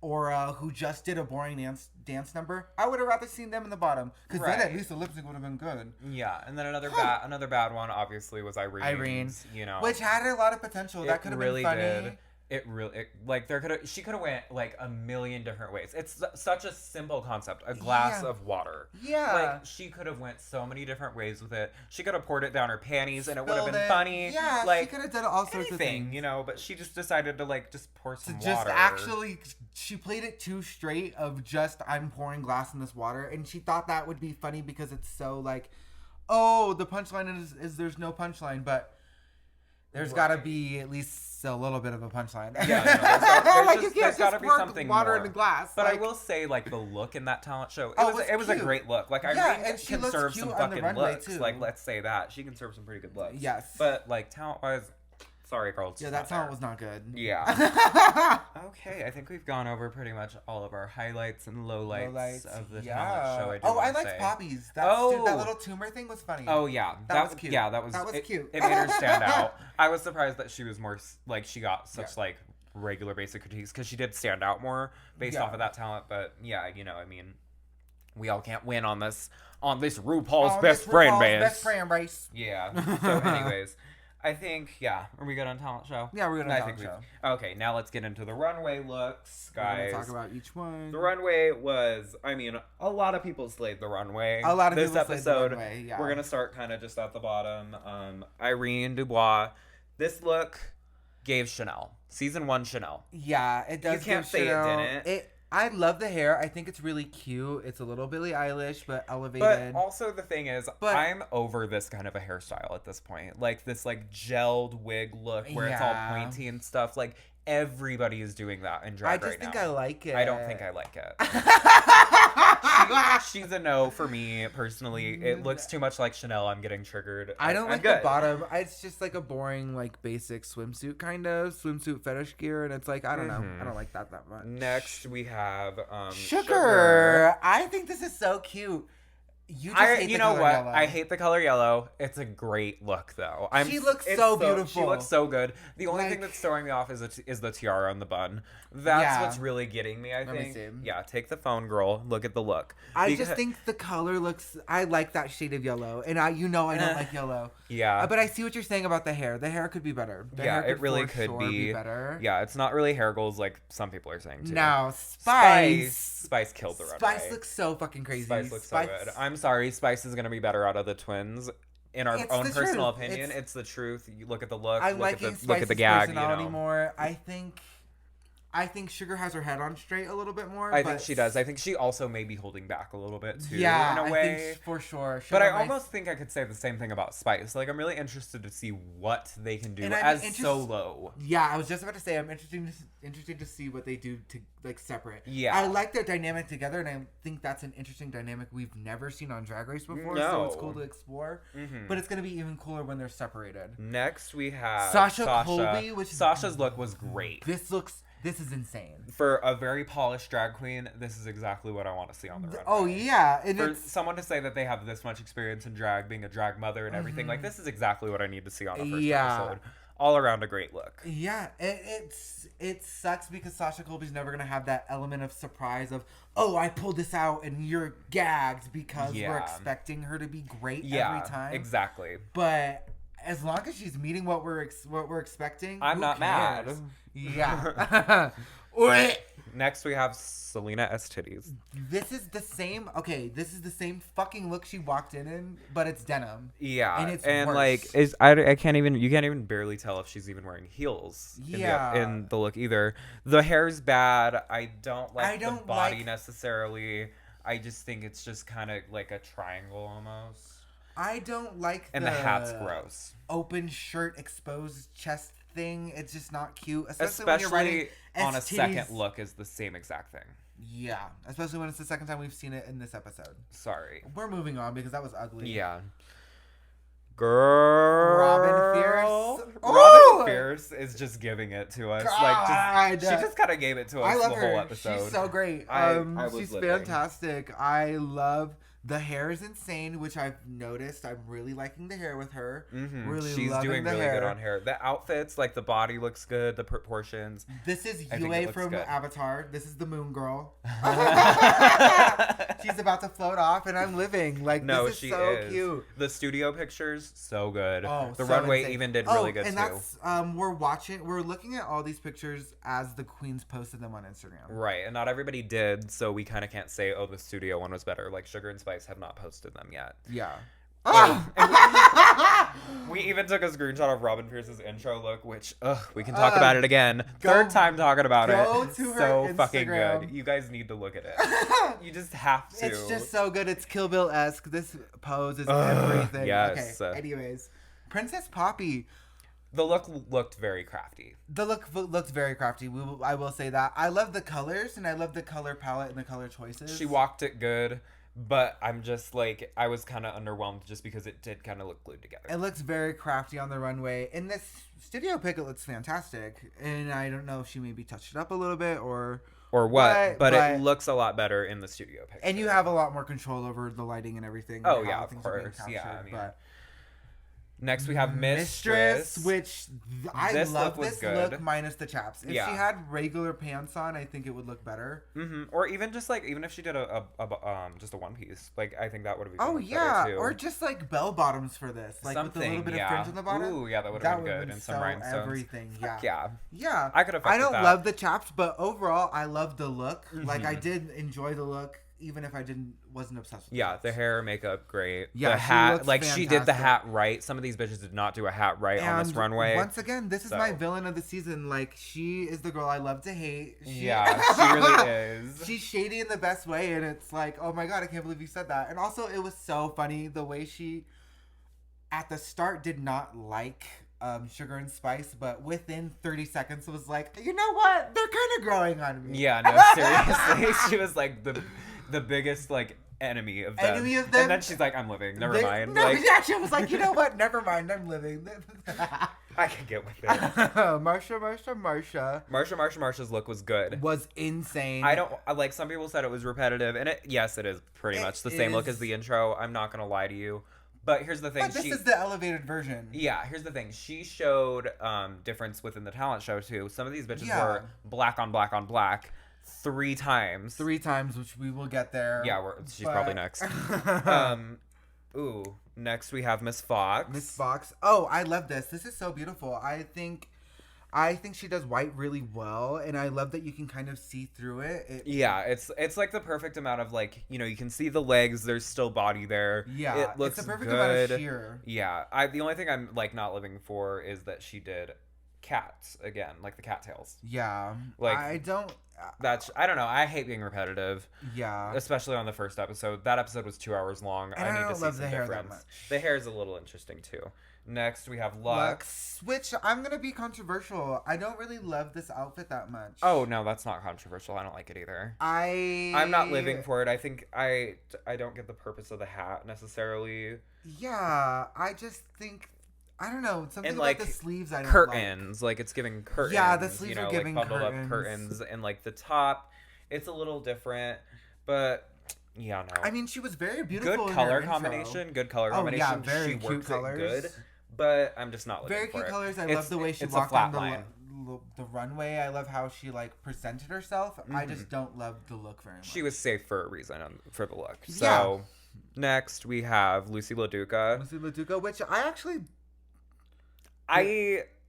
Aura, who just did a boring dance number. I would have rather seen them in the bottom, because then at least the lip sync would have been good. Yeah, and then another bad one obviously was Irene. You know, which had a lot of potential. That could have been funny. Did. She could have went like a million different ways. It's such a simple concept, a glass of water. Yeah. Like, she could have went so many different ways with it. She could have poured it down her panties and it would have been funny. Yeah, like, she could have done all sorts of things. You know, but she just decided to, like, just pour some water. Just actually, she played it too straight of just, I'm pouring glass in this water. And she thought that would be funny because it's so, like, oh, the punchline is there's no punchline, but there's got to be at least a little bit of a punchline. Yeah, there's got to be something water more. In the glass. But like, I will say, like, the look in that talent show, it was a great look. Like, Irene can serve some fucking looks. Too. Like, let's say that. She can serve some pretty good looks. Yes. But, like, talent-wise, sorry, girls. Yeah, that talent was not good. Yeah. Okay, I think we've gone over pretty much all of our highlights and lowlights of the talent show. I liked Poppy's. That little tumor thing was funny. Oh, yeah. That was cute. Yeah, that was cute. It made her stand out. I was surprised that she was more, like, she got such, like, regular basic critiques because she did stand out more based off of that talent. But yeah, you know, I mean, we all can't win on this RuPaul's best friend race. Yeah. So anyways, I think, yeah. Are we good on talent show? Yeah, we're good on talent show. Okay, now let's get into the runway looks, guys. We're going to talk about each one. The runway was, I mean, a lot of people slayed the runway. A lot of people slayed the runway, yeah. We're going to start kind of just at the bottom. Irene Dubois. This look gave Chanel. Season 1 Chanel. Yeah, it does. You can't say Chanel. It didn't. I love the hair. I think it's really cute. It's a little Billie Eilish, but elevated. But also the thing is, I'm over this kind of a hairstyle at this point. Like this like gelled wig look where it's all pointy and stuff. Like everybody is doing that in drag right now. I just think I like it. I don't think I like it. She's a no for me personally. It looks too much like Chanel. I'm getting triggered. I don't like the bottom. It's just like a boring like basic swimsuit kind of swimsuit fetish gear, and it's like I don't know. I don't like that much. Next we have Sugar. I think this is so cute. You know what? Yellow. I hate the color yellow. It's a great look, though. She looks so beautiful. She looks so good. The only thing that's throwing me off is the tiara on the bun. That's what's really getting me, I think. Yeah, take the phone, girl. Look at the look. I just think the color looks... I like that shade of yellow. And I don't like yellow. Yeah. But I see what you're saying about the hair. The hair could be better. It really could be better. Yeah, it's not really hair goals like some people are saying, too. No, Spice killed the runway. Spice looks so fucking crazy. Spice looks so good. I'm sorry, Spice is going to be better out of the twins. In our own personal opinion, it's the truth. You look at the look, look at the gag. More. I think Sugar has her head on straight a little bit more. I think she does. I think she also may be holding back a little bit too. Yeah, in a way. I think for sure. But I almost think I could say the same thing about Spice. Like, I'm really interested to see what they can do as solo. Yeah, I was just about to say I'm interested to see what they do to like separate. Yeah, I like their dynamic together, and I think that's an interesting dynamic we've never seen on Drag Race before. No. So it's cool to explore. But it's gonna be even cooler when they're separated. Next, we have Sasha Colby, which Sasha's look was great. This is insane. For a very polished drag queen, this is exactly what I want to see on the runway. Oh, yeah. And for someone to say that they have this much experience in drag, being a drag mother and everything, like, this is exactly what I need to see on the first episode. All around a great look. Yeah. It sucks because Sasha Colby's never going to have that element of surprise of, oh, I pulled this out and you're gagged because we're expecting her to be great every time. Exactly. But... as long as she's meeting what we're expecting, I'm not mad. Yeah. Next, we have Selena S. Titties. This is the same. Okay, this is the same fucking look she walked in, but it's denim. Yeah, and it's worse. Like I can't even. You can't even barely tell if she's even wearing heels. In the look either. The hair's bad. I don't like the body necessarily. I just think it's just kind of like a triangle almost. I don't like the hat's gross. Open shirt, exposed chest thing. It's just not cute. Especially when you're on a second look is the same exact thing. Yeah. Especially when it's the second time we've seen it in this episode. Sorry. We're moving on because that was ugly. Yeah. Girl. Robin Fierce. Robin Fierce is just giving it to us. God. She just kind of gave it to us the whole episode. She's so great. She's fantastic. I love... the hair is insane, which I've noticed. I'm really liking the hair with her. Really She's doing really good on hair. The outfits, like the body looks good, the proportions. This is Yue from Avatar. This is the moon girl. She's about to float off, and I'm living. Like, this is so cute. The studio pictures, so good. Oh, the runway even did really good, and that's, we're looking at all these pictures as the queens posted them on Instagram. Right, and not everybody did, so we kind of can't say, oh, the studio one was better. Like, Sugar and Spice have not posted them yet. Yeah. We even took a screenshot of Robin Fierce's intro look, which we can talk about it again. Third time talking about it. So fucking good. You guys need to look at it. You just have to. It's just so good. It's Kill Bill-esque. This pose is everything. Yes. Okay. Anyways, Princess Poppy. The look looked very crafty. The look looked very crafty. I will say that. I love the colors and I love the color palette and the color choices. She walked it good. But I'm just like, I was kind of underwhelmed just because it did kind of look glued together. It looks very crafty on the runway. In this studio pic, it looks fantastic. And I don't know if she maybe touched it up a little bit or what. But it looks a lot better in the studio picture. And you have a lot more control over the lighting and everything. Oh, yeah, of course. Yeah, I mean, Next, we have Mistress. Which I love this look minus the chaps. If she had regular pants on, I think it would look better. Or even just like, even if she did just a one piece, like I think that would have been better too. Or just like bell bottoms for this, like with a little bit of fringe on the bottom. Ooh, yeah, that would have been good. And some rhinestones. Everything, yeah. I could have. I don't love the chaps, but overall, I love the look. Like I did enjoy the look. Even if I wasn't obsessed with the hair, makeup, great. Yeah, the hat, like fantastic. She did the hat right. Some of these bitches did not do a hat right on this runway. Once again, this is my villain of the season. Like, she is the girl I love to hate. She really is. She's shady in the best way, and it's like, oh my god, I can't believe you said that. And also, it was so funny the way she, at the start, did not like Sugar and Spice, but within 30 seconds was like, you know what? They're kind of growing on me. Yeah, no, seriously. She was like the biggest like enemy of them. And then she's like, I'm living. Never mind. No, she was like, you know what? Never mind. I'm living. I can get with it. Marsha's look was good. Was insane. I don't like. Some people said it was repetitive, and it is pretty much the same look as the intro. I'm not gonna lie to you. But here's the thing. But this is the elevated version. Yeah, here's the thing. She showed difference within the talent show too. Some of these bitches were black on black on black. 3 times. 3 times, which we will get there. Yeah, she's probably next. Next we have Miss Fox. Miss Fox. Oh, I love this. This is so beautiful. I think she does white really well, and I love that you can kind of see through it. It's like the perfect amount of like, you can see the legs. There's still body there. Yeah, it looks it's the perfect good. amount of sheer. Yeah, the only thing I'm like not living for is that she did cats again, like the cattails. Yeah, like I don't know. I hate being repetitive. Yeah, especially on the first episode. That episode was 2 hours long. And I need to see some difference. That much. The hair is a little interesting too. Next, we have Lux. Which I'm going to be controversial. I don't really love this outfit that much. Oh, no, that's not controversial. I don't like it either. I'm not living for it. I think I don't get the purpose of the hat necessarily. Yeah, I just think, I don't know, something and, like the sleeves I don't curtains, like it's giving curtains. Yeah, the sleeves are giving like bundled up curtains. And like the top, it's a little different, but... Yeah, no. I mean, she was very beautiful. Good color combination. Oh, yeah, very she cute works colors. It good, but I'm just not looking very for cute it. Colors. I love the way she walked on the runway. I love how she like presented herself. Mm-hmm. I just don't love the look very much. She was safe for a reason for the look. So next we have Lucy LaDuca. Lucy LaDuca, which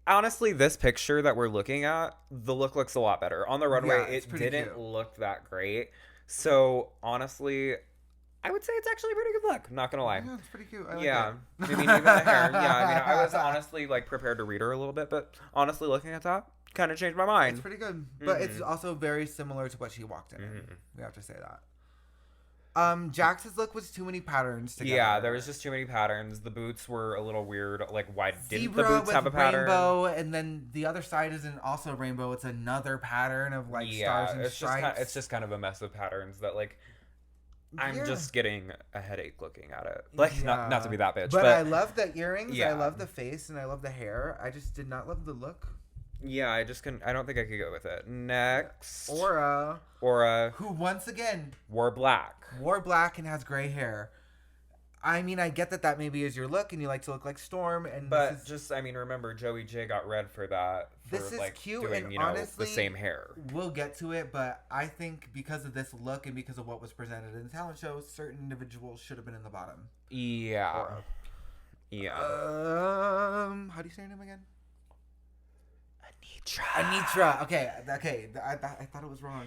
honestly, this picture that we're looking at, the look looks a lot better. On the runway, it didn't cute. Look that great. So, honestly, I would say it's actually a pretty good look. Not gonna lie. Yeah, it's pretty cute. I mean, even the hair. Yeah, I mean, I was honestly, like, prepared to read her a little bit, but honestly, looking at that, kind of changed my mind. It's pretty good. But it's also very similar to what she walked in. Mm-hmm. We have to say that. Jax's look was too many patterns together. Yeah, there was just too many patterns. The boots were a little weird. Like, why didn't Zebra the boots have a pattern? Rainbow, and then the other side isn't also rainbow. It's another pattern of like stars and stripes. It's just kind of a mess of patterns that like I'm just getting a headache looking at it. Like not to be that bitch, but I love the earrings. I love the face, and I love the hair. I just did not love the look. Yeah, I just couldn't. I don't think I could go with it. Next, Aura, who once again wore black and has gray hair. I mean, I get that maybe is your look, and you like to look like Storm, but remember Joey J got red for that. This is cute, doing, and honestly, the same hair. We'll get to it, but I think because of this look and because of what was presented in the talent show, certain individuals should have been in the bottom. Yeah. Aura. Yeah. How do you say her name again? Anitra. Okay. I thought it was wrong.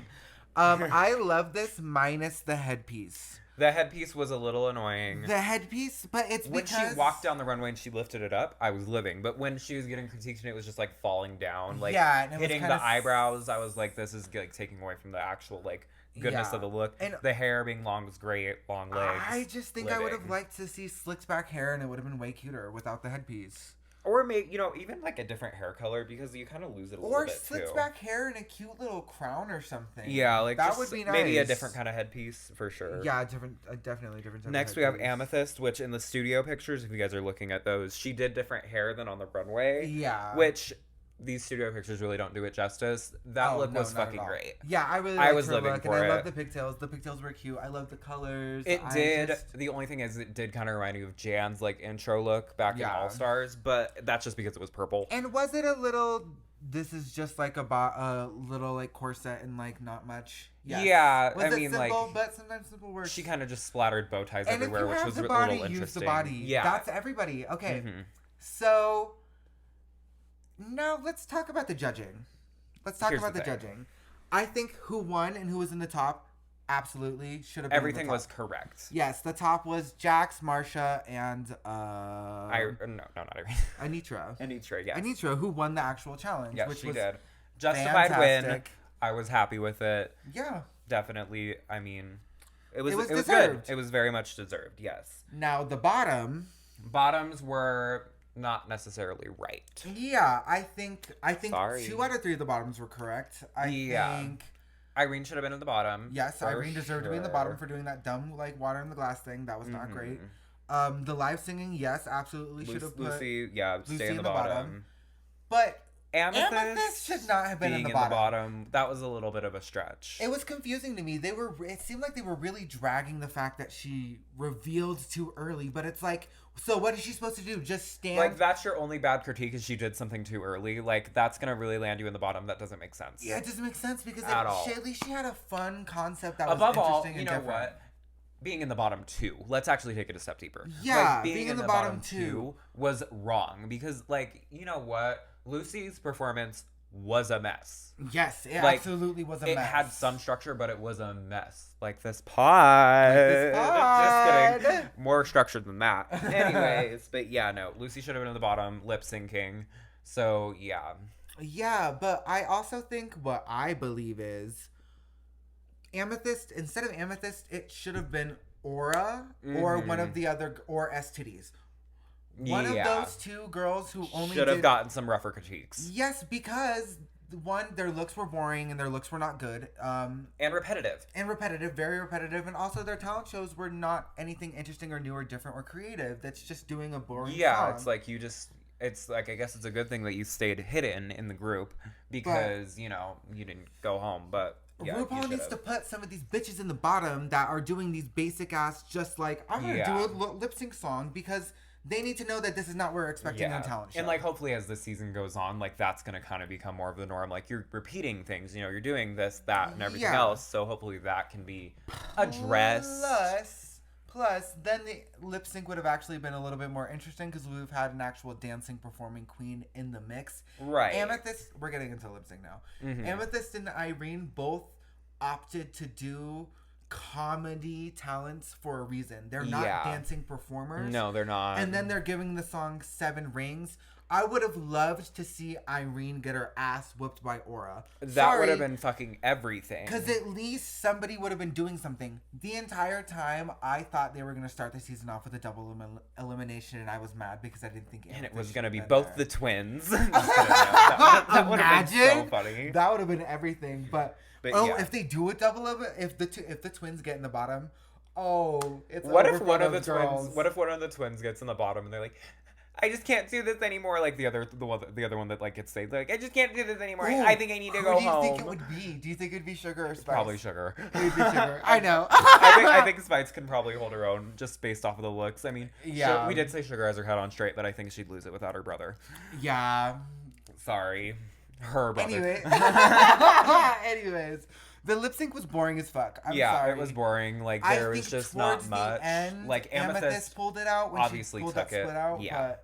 I love this minus the headpiece. The headpiece was a little annoying. The headpiece, but it's when because... she walked down the runway and she lifted it up, I was living. But when she was getting critiqued and it was just like falling down, like hitting the eyebrows, I was like, this is like taking away from the actual like goodness of the look. And the hair being long was great, long legs. I just think I would have liked to see slicked back hair, and it would have been way cuter without the headpiece. Or maybe, even like a different hair color because you kind of lose it a little bit too. Or slicked back hair and a cute little crown or something. Yeah, like that would be nice. Maybe a different kind of headpiece for sure. Yeah, definitely different. Next we have Amethyst, which in the studio pictures, if you guys are looking at those, she did different hair than on the runway. Yeah. Which these studio pictures really don't do it justice. That look was fucking great. Yeah, I really liked her look, and I love the pigtails. The pigtails were cute. I love the colors. It did. The only thing is, it did kind of remind me of Jan's like intro look back in All Stars, but that's just because it was purple. And was it a little? This is just like a little like corset and like not much. Yes. Yeah, was I it mean, simple, like, but sometimes simple works. She kind of just splattered bow ties and everywhere, which was the a body, little interesting. use the body. Yeah, that's everybody. Okay, so now let's talk about the judging. Judging. I think who won and who was in the top absolutely should have been everything was correct. Yes, the top was Jax, Marsha, and not Irene. Anitra, yes. Anitra, who won the actual challenge. Yes, which she was did. Justified fantastic. win. I was happy with it. Yeah. Definitely. I mean, it was deserved. Good. It was very much deserved, yes. Now, the bottoms were not necessarily right. Yeah, I think Sorry. 2 out of 3 of the bottoms were correct. I think Irene should have been at the bottom. Yes, Irene deserved to be in the bottom for doing that dumb like water in the glass thing. That was not great. The live singing, yes, absolutely should have put Lucy stay in the bottom. But Amethyst should not have been in the bottom. That was a little bit of a stretch. It was confusing to me. It seemed like they were really dragging the fact that she revealed too early. But it's like, so what is she supposed to do? Just stand? Like, that's your only bad critique, is she did something too early. Like, that's gonna really land you in the bottom. That doesn't make sense. Yeah, it doesn't make sense because at least she had a fun concept that was interesting and different. Above all, you know what? Being in the bottom 2. Let's actually take it a step deeper. Yeah, like, being in the bottom 2 was wrong because, like, you know what? Lucy's performance was a mess. Yes, it absolutely was a mess. It had some structure, but it was a mess. Like this pod. Just kidding. More structured than that. Anyways, but yeah, no. Lucy should have been in the bottom, lip syncing. So, yeah. Yeah, but I also think what I believe is Amethyst, instead of Amethyst, it should have been Aura or one of the other, or STDs. One of those 2 girls who only should have gotten some rougher critiques. Yes, because one, their looks were boring and their looks were not good. And repetitive. Very repetitive. And also their talent shows were not anything interesting or new or different or creative. That's just doing a boring song. It's like it's like, I guess it's a good thing that you stayed hidden in the group because, you didn't go home. But yeah, RuPaul needs to put some of these bitches in the bottom that are doing these basic ass, just like, I'm going to do a lip sync song because they need to know that this is not what we're expecting in a talent show. And, like, hopefully as the season goes on, like, that's going to kind of become more of the norm. Like, you're repeating things, you're doing this, that, and everything else. So hopefully that can be addressed. Plus, then the lip sync would have actually been a little bit more interesting because we've had an actual dancing performing queen in the mix. Right. Amethyst, we're getting into lip sync now. Amethyst and Irene both opted to do comedy talents for a reason. They're not dancing performers. No, they're not. And then they're giving the song 7 Rings. I would have loved to see Irene get her ass whooped by Aura. That would have been fucking everything. Because at least somebody would have been doing something. The entire time, I thought they were going to start the season off with a double elimination, and I was mad because I didn't think and it was going to be both the twins. That would have been so funny. That would have been everything. But if they do a double if the twins get in the bottom, it's what over if one for of the those girls. twins? What if one of the twins gets in the bottom and they're like, I just can't do this anymore. Like the other one that like gets saved. Like, I just can't do this anymore. Ooh, I think I need to go home. Who do you think it would be? Do you think it'd be Sugar or Spice? Probably Sugar. It would be Sugar. I know. I think Spice can probably hold her own just based off of the looks. I mean, we did say Sugar has her head on straight, but I think she'd lose it without her brother. Yeah. Sorry. Her brother. Anyways. The lip sync was boring as fuck. I'm sorry. It was boring. Like, there was just not much. End, like, Amethyst pulled it out when obviously she pulled took that split out. Yeah.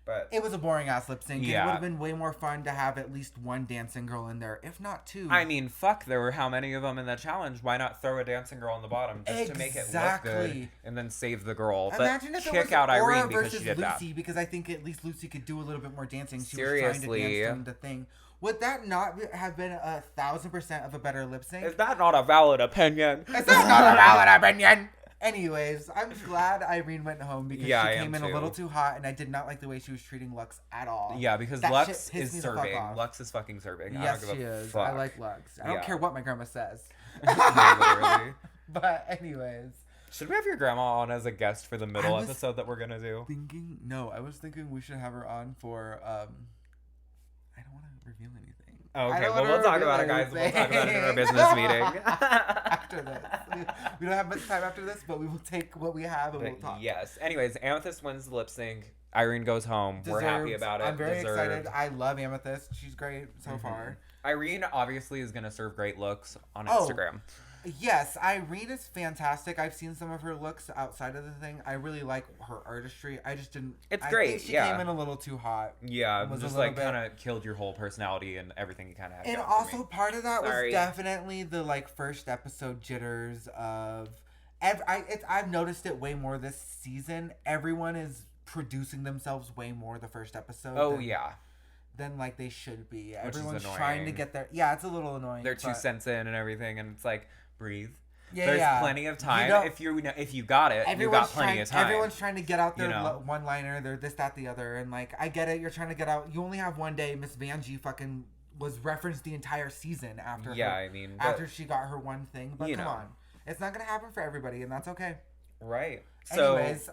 But it was a boring ass lip sync. Yeah. It would have been way more fun to have at least one dancing girl in there, if not 2. I mean, fuck, there were how many of them in the challenge? Why not throw a dancing girl on the bottom just to make it look good and then save the girl? Imagine but if kick it was out Aura Irene because versus she did Lucy, that. because I think at least Lucy could do a little bit more dancing. She Seriously. was trying to dance from the thing. Would that not have been 1,000% of a better lip sync? Is that not a valid opinion? Is that not a valid opinion? Anyways, I'm glad Irene went home because she came in a little too hot, and I did not like the way she was treating Lux at all. Yeah, because Lux is serving. Lux is fucking serving. Yes, she is. Fuck. I like Lux. I don't care what my grandma says. Literally. But anyways. Should we have your grandma on as a guest for the middle episode that we're going to do? I was thinking we should have her on for, I don't want Okay, well, we'll talk about it, guys. We'll talk about it in our business meeting. After this. We don't have much time after this, but we will take what we have and we'll talk. Yes. Anyways, Amethyst wins the lip sync. Irene goes home. Deserved. We're happy about it. I'm very excited. I love Amethyst. She's great so far. Irene obviously is going to serve great looks on Instagram. Yes, Irene is fantastic. I've seen some of her looks outside of the thing. I really like her artistry. I just didn't... It's great, think she came in a little too hot. Yeah, just like kind of killed your whole personality and everything you kind of had. And also part of that was definitely the like first episode jitters of... I've noticed it way more this season. Everyone is producing themselves way more the first episode. Oh, yeah. Than like they should be. Which Everyone's is trying to get their... Yeah, it's a little annoying. They're 2 cents in and everything, and it's like... Breathe. Yeah, There's plenty of time. If you got it, you got plenty of time. Everyone's trying to get out their one-liner. They're this, that, the other, and like I get it. You're trying to get out. You only have one day. Miss Vanjie fucking was referenced the entire season after. Yeah, after she got her one thing. But come on, it's not gonna happen for everybody, and that's okay. Right. Anyways. So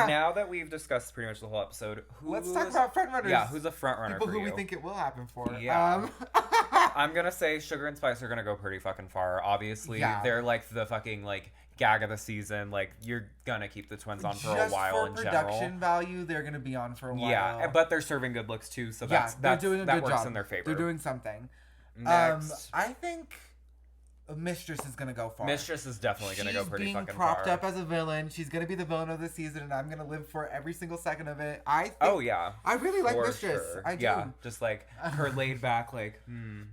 now that we've discussed pretty much the whole episode, let's talk about frontrunners. Yeah, who's a frontrunner? People who we think it will happen for. Yeah. I'm gonna say Sugar and Spice are gonna go pretty fucking far. Obviously, they're like the fucking like gag of the season. Like you're gonna keep the twins on for a while in general. Production value, they're gonna be on for a while. Yeah, but they're serving good looks too, so they're doing a good job. In their favor. They're doing something. Next, I think Mistress is gonna go far. Mistress is definitely gonna go pretty fucking far. She's being propped up as a villain. She's gonna be the villain of the season, and I'm gonna live for every single second of it. I really like Mistress. Sure. I do. Yeah, just like her laid back, like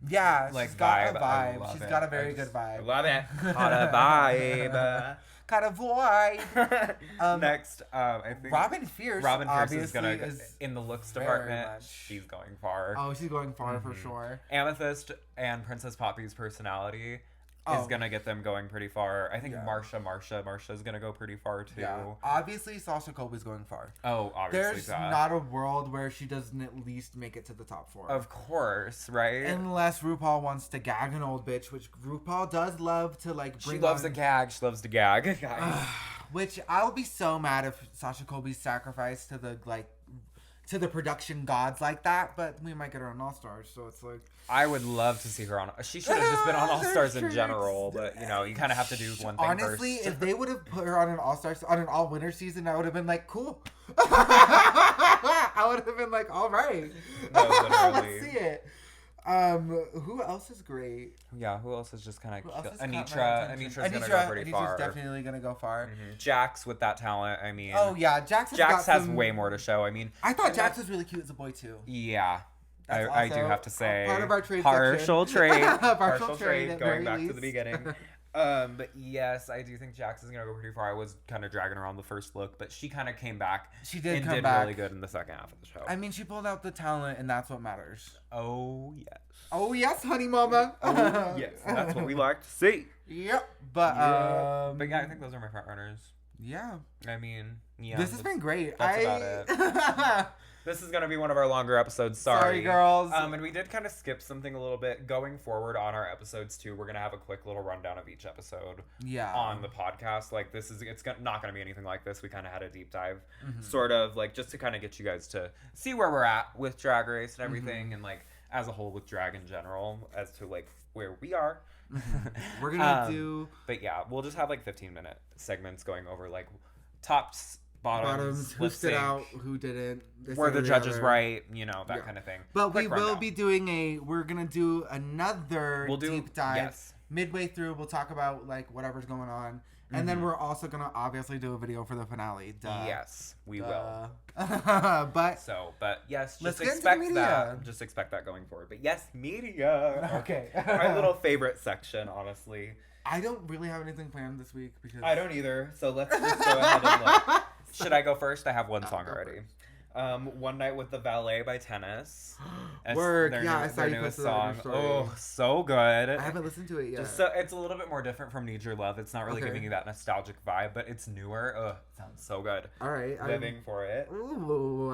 yeah, like she's got a vibe. She's got a very good vibe. I love it. Got a vibe. Got a vibe. Next, I think Robin Fierce. Robin Fierce is gonna in the looks department. She's going far. Oh, she's going far for sure. Amethyst and Princess Poppy's personality is gonna get them going pretty far. I think Marsha's gonna go pretty far too. Yeah. Obviously, Sasha Colby's going far. Oh, obviously. There's not a world where she doesn't at least make it to the top 4. Of course, right? Unless RuPaul wants to gag an old bitch, which RuPaul does love to like bring. She loves a gag. She loves to gag. Which I'll be so mad if Sasha Colby's sacrificed to the to the production gods like that, but we might get her on All Stars, so it's like... I would love to see her on... She should have just been on All Stars in general, but, you know, you kind of have to do one thing honestly, first. If they would have put her on an All Stars, on an all-winner season, I would have been like, cool. I would have been like, all right. No, let's see it. Who else is great? Yeah, who else is just kind of... Anitra's gonna go pretty far. Anitra's definitely gonna go far. Jax with that talent, I mean... Oh, yeah, Jax has way more to show, I mean... I thought Jax was really cute as a boy, too. Yeah. I do have to say... Part of our trade partial section. Partial trade, going back to the beginning. But yes, I do think Jax is gonna go pretty far. I was kind of dragging her on the first look, but she kind of came back. She did come back really good in the second half of the show. I mean, she pulled out the talent, and that's what matters. Oh yes. Oh yes, honey mama. Oh yes, that's what we like to see. Yep. But yeah, I think those are my front runners. Yeah. I mean, yeah. This has been great. That's about it. This is going to be one of our longer episodes. Sorry, girls. And we did kind of skip something a little bit. Going forward on our episodes, too, we're going to have a quick little rundown of each episode on the podcast. Like, it's not going to be anything like this. We kind of had a deep dive, sort of, like, just to kind of get you guys to see where we're at with Drag Race and everything, and, like, as a whole with drag in general, as to, like, where we are. We're going to do... But, yeah, we'll just have, like, 15-minute segments going over, like, tops... Bottoms, who stood out, who didn't. Were the judges right? You know, that kind of thing. But we will be doing we're going to do another deep dive. Yes. Midway through, we'll talk about, like, whatever's going on. And then we're also going to obviously do a video for the finale. Duh. Yes, we will. But yes, just expect that. Just expect that going forward. But yes, media. Okay. Our little favorite section, honestly. I don't really have anything planned this week because I don't either. So let's just go ahead and look. Should I go first? I have one song already. One Night with the Valet by Tennis. Work. I saw you posted that in your story. Oh, so good. I haven't listened to it yet. It's a little bit more different from Need Your Love. It's not really giving you that nostalgic vibe, but it's newer. Ugh, it sounds so good. All right. Living for it. Ooh.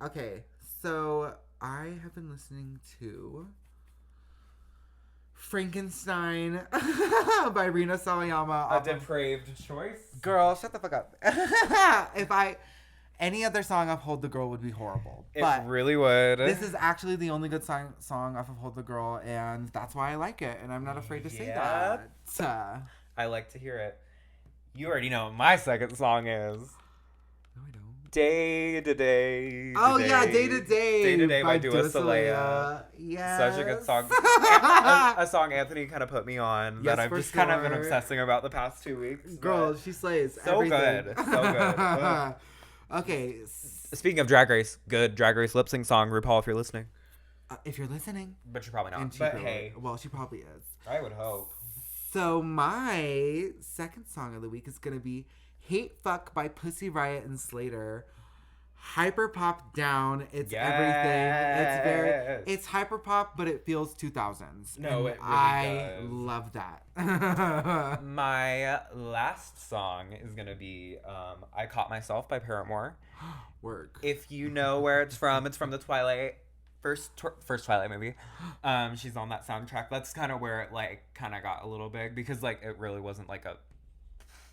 Okay. So I have been listening to Frankenstein by Rina Sawayama. A depraved choice. Girl, shut the fuck up. Any other song off Hold the Girl would be horrible. It but really would. This is actually the only good song off of Hold the Girl, and that's why I like it, and I'm not afraid to say that. I like to hear it. You already know what my second song is. No, I don't. Day to Day. Oh, yeah, Day to Day. Day to Day by Dua Saleh. Yes. Such a good song. A song Anthony kind of put me on that I've just kind of been obsessing about the past 2 weeks. Girl, she slays. So everything. good. So good. Okay. Speaking of Drag Race, good Drag Race lip sync song, RuPaul, if you're listening. If you're listening. But you're probably not. But hey. Well, she probably is. I would hope. So my second song of the week is going to be Hate Fuck by Pussy Riot and Slayyyter. Hyper pop down. It's everything. It's hyper pop, but it feels 2000s. No, it really I does. love that. My last song is going to be I Caught Myself by Paramore. Work. If you know where it's from the Twilight first Twilight movie. She's on that soundtrack. That's kind of where it like kind of got a little big because like it really wasn't like a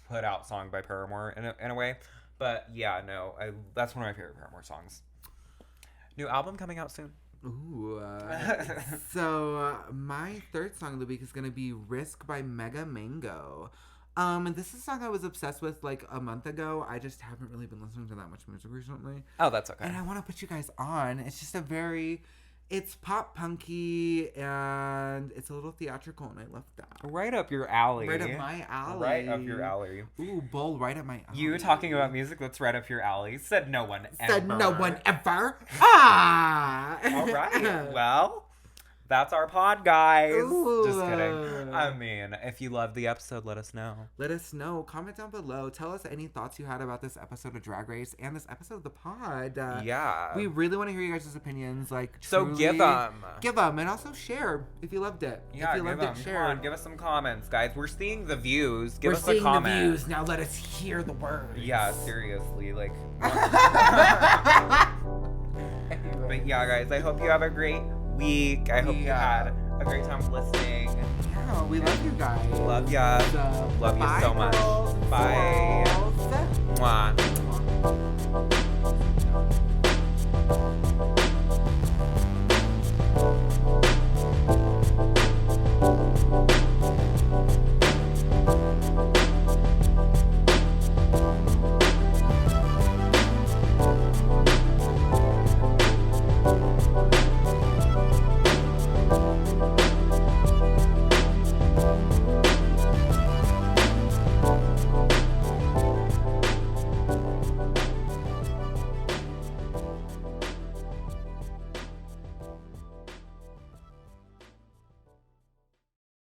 put out song by Paramore in a way. But yeah, no, that's one of my favorite Paramore songs. New album coming out soon. Ooh. So my third song of the week is gonna be Risk by Mega Mango. And this is a song I was obsessed with like a month ago. I just haven't really been listening to that much music recently. Oh, that's okay. And I want to put you guys on. It's just it's pop punky and it's a little theatrical, and I love that. Right up your alley. Right up my alley. Right up your alley. Ooh, bowl right up my alley. You talking about music that's right up your alley. Said no one ever. Said no one ever. Ah! All right. Well, that's our pod, guys. Ooh. Just kidding. I mean, if you loved the episode, let us know. Let us know. Comment down below. Tell us any thoughts you had about this episode of Drag Race and this episode of the pod. Yeah. We really want to hear you guys' opinions. Like, so truly, give them. Give them. And also share if you loved it. Yeah, if you loved it, share. Come on, give us some comments, guys. We're seeing the views. Give We're us a comment. seeing the views. Now let us hear the words. Yeah, seriously. Like. But yeah, guys, I hope you have a great week. I hope you had a great time listening. Yeah, we love you guys. Love ya. Love you so much. Girls. Bye. Mwah. Mwah.